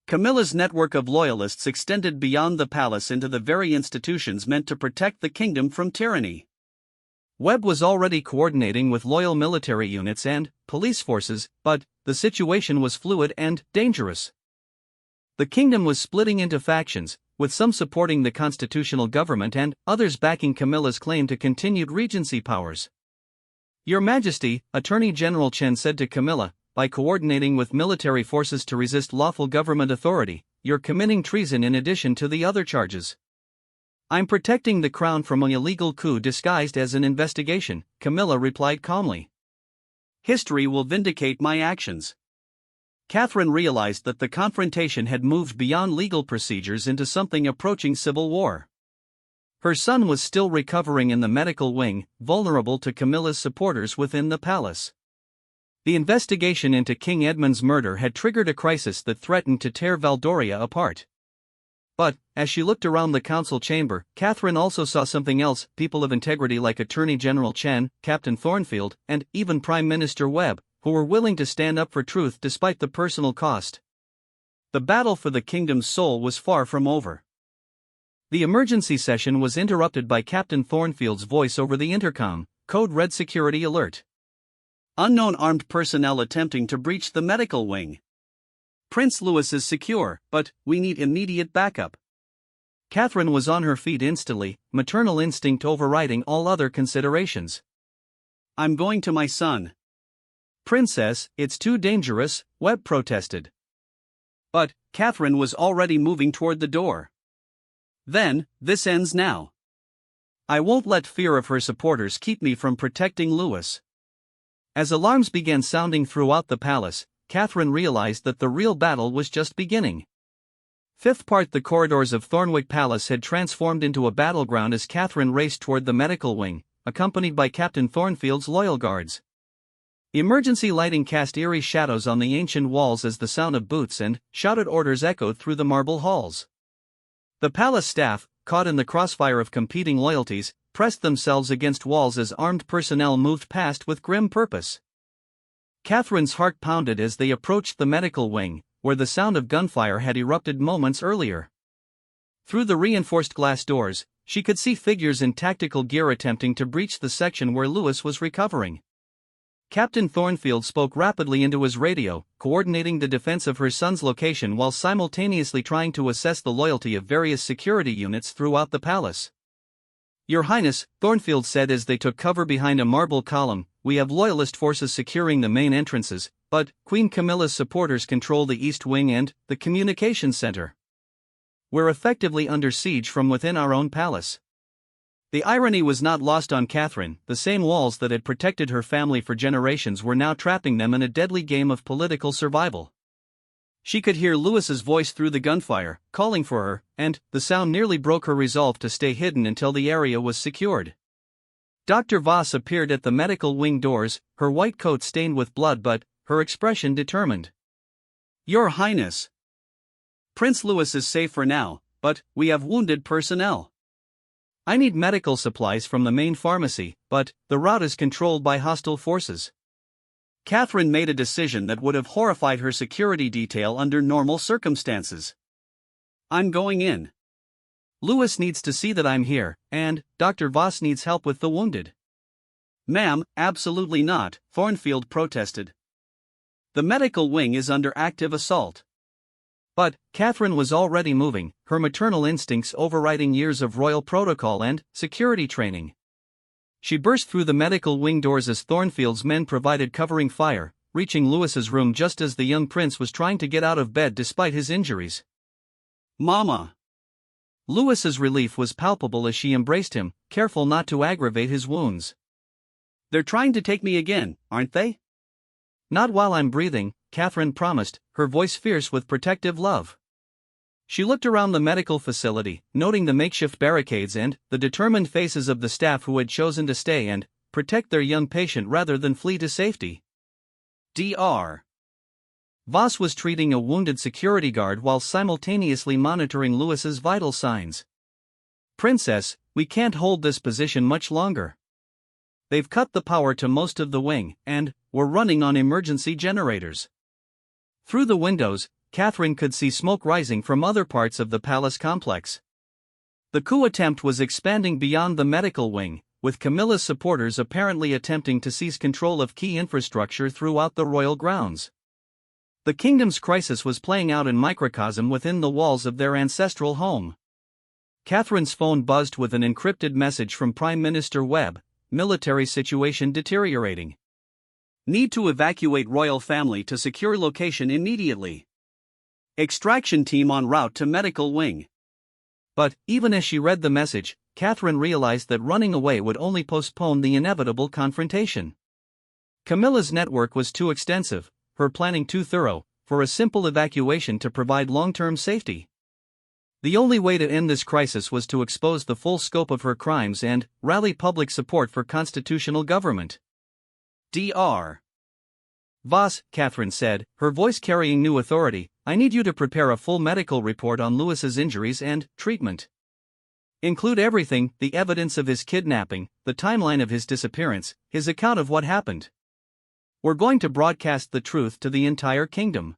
Camilla's network of loyalists extended beyond the palace into the very institutions meant to protect the kingdom from tyranny. Webb was already coordinating with loyal military units and police forces, but the situation was fluid and dangerous. The kingdom was splitting into factions, with some supporting the constitutional government and others backing Camilla's claim to continued regency powers. "Your Majesty," Attorney General Chen said to Camilla, "by coordinating with military forces to resist lawful government authority, you're committing treason in addition to the other charges." "I'm protecting the crown from an illegal coup disguised as an investigation," Camilla replied calmly. "History will vindicate my actions." Catherine realized that the confrontation had moved beyond legal procedures into something approaching civil war. Her son was still recovering in the medical wing, vulnerable to Camilla's supporters within the palace. The investigation into King Edmund's murder had triggered a crisis that threatened to tear Valdoria apart. But, as she looked around the council chamber, Catherine also saw something else: people of integrity like Attorney General Chen, Captain Thornfield, and even Prime Minister Webb, who were willing to stand up for truth despite the personal cost. The battle for the kingdom's soul was far from over. The emergency session was interrupted by Captain Thornfield's voice over the intercom: "Code Red Security Alert. Unknown armed personnel attempting to breach the medical wing. Prince Louis is secure, but we need immediate backup." Catherine was on her feet instantly, maternal instinct overriding all other considerations. "I'm going to my son." "Princess, it's too dangerous," Webb protested. But Catherine was already moving toward the door. "Then, this ends now. I won't let fear of her supporters keep me from protecting Louis." As alarms began sounding throughout the palace, Catherine realized that the real battle was just beginning. Fifth part: the corridors of Thornwick Palace had transformed into a battleground as Catherine raced toward the medical wing, accompanied by Captain Thornfield's loyal guards. Emergency lighting cast eerie shadows on the ancient walls as the sound of boots and shouted orders echoed through the marble halls. The palace staff, caught in the crossfire of competing loyalties, pressed themselves against walls as armed personnel moved past with grim purpose. Catherine's heart pounded as they approached the medical wing, where the sound of gunfire had erupted moments earlier. Through the reinforced glass doors, she could see figures in tactical gear attempting to breach the section where Louis was recovering. Captain Thornfield spoke rapidly into his radio, coordinating the defense of her son's location while simultaneously trying to assess the loyalty of various security units throughout the palace. Your Highness, Thornfield said as they took cover behind a marble column, we have loyalist forces securing the main entrances, but Queen Camilla's supporters control the East Wing and the communications center. We're effectively under siege from within our own palace. The irony was not lost on Catherine. The same walls that had protected her family for generations were now trapping them in a deadly game of political survival. She could hear Louis's voice through the gunfire, calling for her, and the sound nearly broke her resolve to stay hidden until the area was secured. Dr. Voss appeared at the medical wing doors, her white coat stained with blood but her expression determined. Your Highness. Prince Louis is safe for now, but we have wounded personnel. I need medical supplies from the main pharmacy, but the route is controlled by hostile forces. Catherine made a decision that would have horrified her security detail under normal circumstances. I'm going in. Louis needs to see that I'm here, and Dr. Voss needs help with the wounded. Ma'am, absolutely not, Thornfield protested. The medical wing is under active assault. But Catherine was already moving, her maternal instincts overriding years of royal protocol and security training. She burst through the medical wing doors as Thornfield's men provided covering fire, reaching Louis's room just as the young prince was trying to get out of bed despite his injuries. Mama! Louis's relief was palpable as she embraced him, careful not to aggravate his wounds. They're trying to take me again, aren't they? Not while I'm breathing, Catherine promised, her voice fierce with protective love. She looked around the medical facility, noting the makeshift barricades and the determined faces of the staff who had chosen to stay and protect their young patient rather than flee to safety. Dr. Voss was treating a wounded security guard while simultaneously monitoring Louis's vital signs. Princess, we can't hold this position much longer. They've cut the power to most of the wing, and we're running on emergency generators. Through the windows, Catherine could see smoke rising from other parts of the palace complex. The coup attempt was expanding beyond the medical wing, with Camilla's supporters apparently attempting to seize control of key infrastructure throughout the royal grounds. The kingdom's crisis was playing out in microcosm within the walls of their ancestral home. Catherine's phone buzzed with an encrypted message from Prime Minister Webb, military situation deteriorating. Need to evacuate royal family to secure location immediately. Extraction team en route to medical wing. But, even as she read the message, Catherine realized that running away would only postpone the inevitable confrontation. Camilla's network was too extensive, her planning too thorough, for a simple evacuation to provide long-term safety. The only way to end this crisis was to expose the full scope of her crimes and rally public support for constitutional government. Dr. Voss, Catherine said, her voice carrying new authority, I need you to prepare a full medical report on Louis's injuries and treatment. Include everything, the evidence of his kidnapping, the timeline of his disappearance, his account of what happened. We're going to broadcast the truth to the entire kingdom.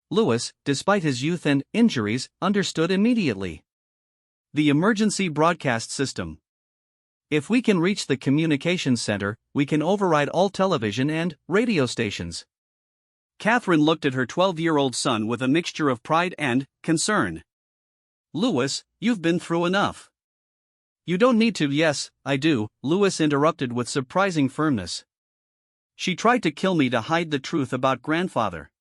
Louis, despite his youth and injuries, understood immediately. The emergency broadcast system. If we can reach the communications center, we can override all television and radio stations. Catherine looked at her 12-year-old son with a mixture of pride and concern. Louis, you've been through enough. You don't need to. Yes, I do, Louis interrupted with surprising firmness. She tried to kill me to hide the truth about grandfather.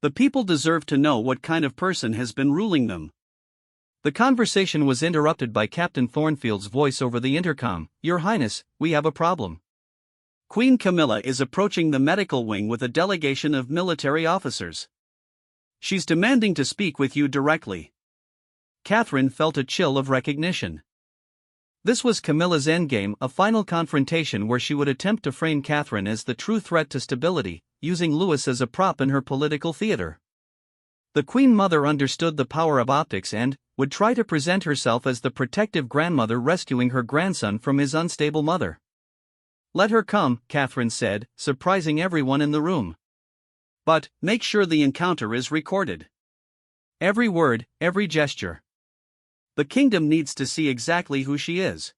The people deserve to know what kind of person has been ruling them. The conversation was interrupted by Captain Thornfield's voice over the intercom. Your Highness, we have a problem. Queen Camilla is approaching the medical wing with a delegation of military officers. She's demanding to speak with you directly. Catherine felt a chill of recognition. This was Camilla's endgame, a final confrontation where she would attempt to frame Catherine as the true threat to stability, using Louis as a prop in her political theater. The Queen Mother understood the power of optics and would try to present herself as the protective grandmother rescuing her grandson from his unstable mother. Let her come, Catherine said, surprising everyone in the room. But make sure the encounter is recorded. Every word, every gesture. The kingdom needs to see exactly who she is.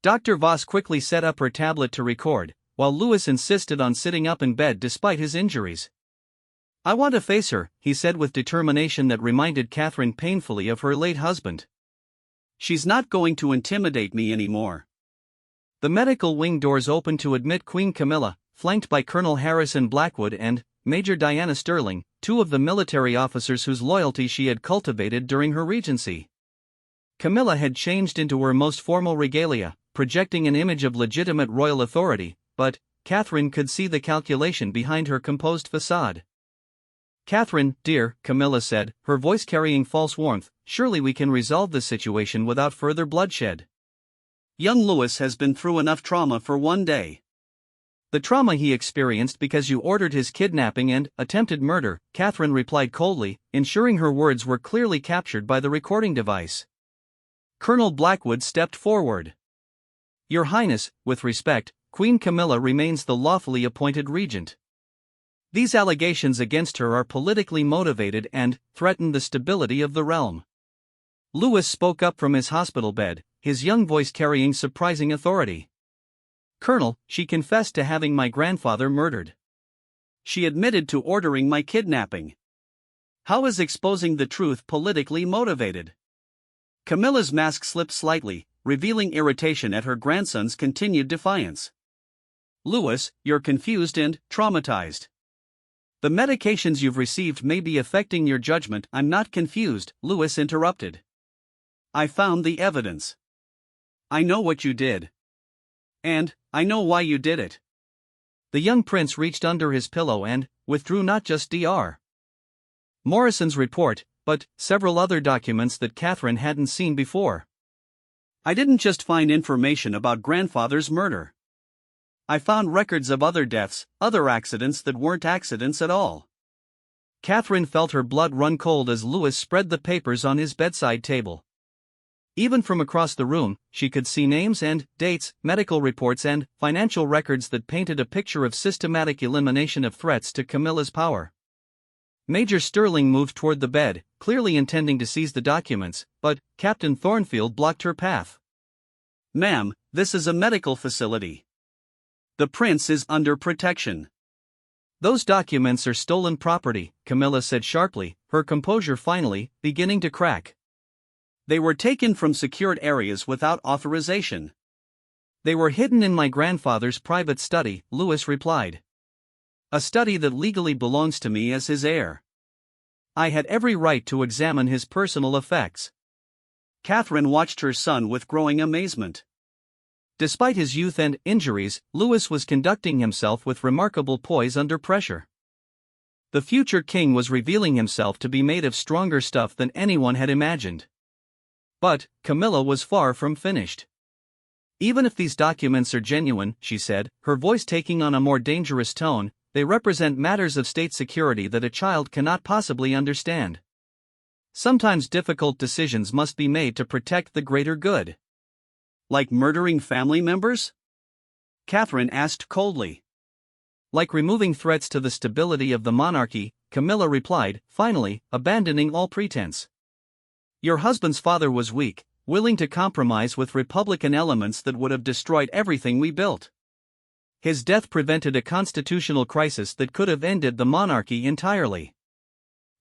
Dr. Voss quickly set up her tablet to record, while Louis insisted on sitting up in bed despite his injuries. I want to face her, he said with determination that reminded Catherine painfully of her late husband. She's not going to intimidate me anymore. The medical wing doors opened to admit Queen Camilla, flanked by Colonel Harrison Blackwood and Major Diana Sterling, two of the military officers whose loyalty she had cultivated during her regency. Camilla had changed into her most formal regalia, projecting an image of legitimate royal authority, but Catherine could see the calculation behind her composed facade. "Catherine, dear," Camilla said, her voice carrying false warmth, "surely we can resolve this situation without further bloodshed. Young Louis has been through enough trauma for one day." "The trauma he experienced because you ordered his kidnapping and attempted murder," Catherine replied coldly, ensuring her words were clearly captured by the recording device. Colonel Blackwood stepped forward. "Your Highness, with respect, Queen Camilla remains the lawfully appointed regent. These allegations against her are politically motivated and threaten the stability of the realm." Louis spoke up from his hospital bed, his young voice carrying surprising authority. "Colonel, she confessed to having my grandfather murdered. She admitted to ordering my kidnapping. How is exposing the truth politically motivated?" Camilla's mask slipped slightly, revealing irritation at her grandson's continued defiance. "Louis, you're confused and traumatized. The medications you've received may be affecting your judgment." "I'm not confused," Louis interrupted. "I found the evidence. I know what you did. And I know why you did it." The young prince reached under his pillow and withdrew not just Dr. Morrison's report, but several other documents that Catherine hadn't seen before. "I didn't just find information about grandfather's murder. I found records of other deaths, other accidents that weren't accidents at all." Catherine felt her blood run cold as Louis spread the papers on his bedside table. Even from across the room, she could see names and dates, medical reports and financial records that painted a picture of systematic elimination of threats to Camilla's power. Major Sterling moved toward the bed, clearly intending to seize the documents, but Captain Thornfield blocked her path. "Ma'am, this is a medical facility. The prince is under protection." "Those documents are stolen property," Camilla said sharply, her composure finally beginning to crack. "They were taken from secured areas without authorization." "They were hidden in my grandfather's private study," Louis replied. "A study that legally belongs to me as his heir. I had every right to examine his personal effects." Catherine watched her son with growing amazement. Despite his youth and injuries, Louis was conducting himself with remarkable poise under pressure. The future king was revealing himself to be made of stronger stuff than anyone had imagined. But Camilla was far from finished. "Even if these documents are genuine," she said, her voice taking on a more dangerous tone, "they represent matters of state security that a child cannot possibly understand. Sometimes difficult decisions must be made to protect the greater good." "Like murdering family members?" Catherine asked coldly. "Like removing threats to the stability of the monarchy," Camilla replied, finally, abandoning all pretense. "Your husband's father was weak, willing to compromise with Republican elements that would have destroyed everything we built. His death prevented a constitutional crisis that could have ended the monarchy entirely."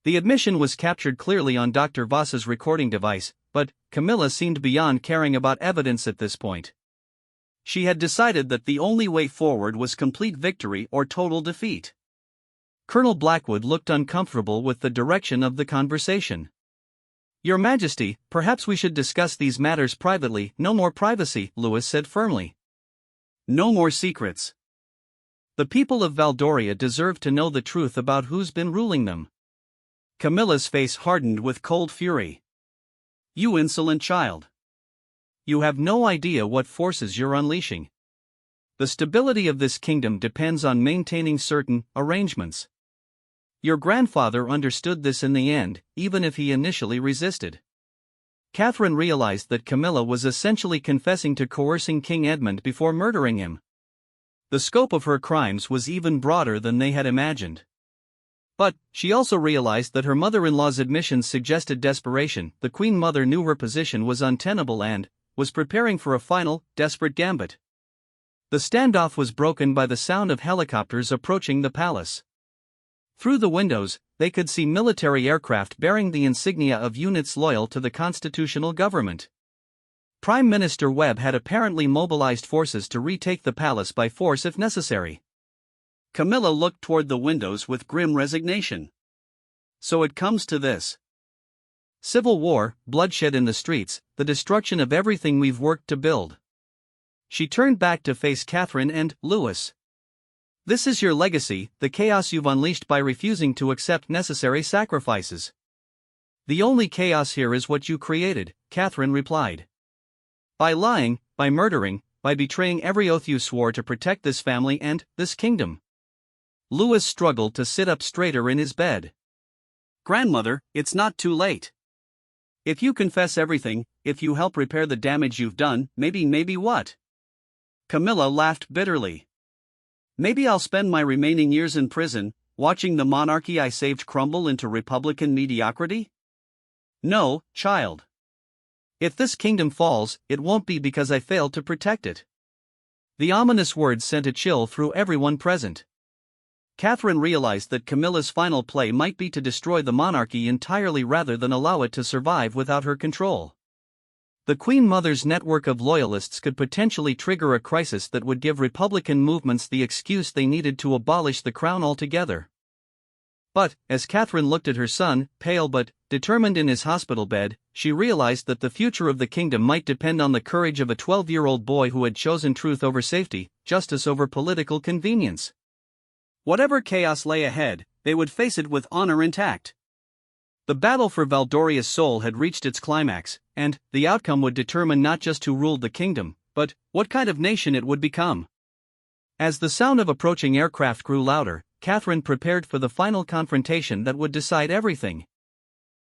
The admission was captured clearly on Dr. Voss's recording device, but Camilla seemed beyond caring about evidence at this point. She had decided that the only way forward was complete victory or total defeat. Colonel Blackwood looked uncomfortable with the direction of the conversation. "Your Majesty, perhaps we should discuss these matters privately." "No more privacy," Louis said firmly. "No more secrets. The people of Valdoria deserve to know the truth about who's been ruling them." Camilla's face hardened with cold fury. "You insolent child. You have no idea what forces you're unleashing. The stability of this kingdom depends on maintaining certain arrangements. Your grandfather understood this in the end, even if he initially resisted." Catherine realized that Camilla was essentially confessing to coercing King Edmund before murdering him. The scope of her crimes was even broader than they had imagined. But she also realized that her mother-in-law's admissions suggested desperation. The Queen Mother knew her position was untenable and was preparing for a final, desperate gambit. The standoff was broken by the sound of helicopters approaching the palace. Through the windows, they could see military aircraft bearing the insignia of units loyal to the constitutional government. Prime Minister Webb had apparently mobilized forces to retake the palace by force if necessary. Camilla looked toward the windows with grim resignation. So it comes to this. Civil war, bloodshed in the streets, the destruction of everything we've worked to build. She turned back to face Catherine and Louis. This is your legacy, the chaos you've unleashed by refusing to accept necessary sacrifices. The only chaos here is what you created, Catherine replied. By lying, by murdering, by betraying every oath you swore to protect this family and this kingdom. Louis struggled to sit up straighter in his bed. Grandmother, it's not too late. If you confess everything, if you help repair the damage you've done, maybe what? Camilla laughed bitterly. Maybe I'll spend my remaining years in prison, watching the monarchy I saved crumble into Republican mediocrity? No, child. If this kingdom falls, it won't be because I failed to protect it. The ominous words sent a chill through everyone present. Catherine realized that Camilla's final play might be to destroy the monarchy entirely rather than allow it to survive without her control. The Queen Mother's network of loyalists could potentially trigger a crisis that would give Republican movements the excuse they needed to abolish the crown altogether. But, as Catherine looked at her son, pale but determined in his hospital bed, she realized that the future of the kingdom might depend on the courage of a 12-year-old boy who had chosen truth over safety, justice over political convenience. Whatever chaos lay ahead, they would face it with honor intact. The battle for Valdoria's soul had reached its climax, and the outcome would determine not just who ruled the kingdom, but what kind of nation it would become. As the sound of approaching aircraft grew louder, Catherine prepared for the final confrontation that would decide everything.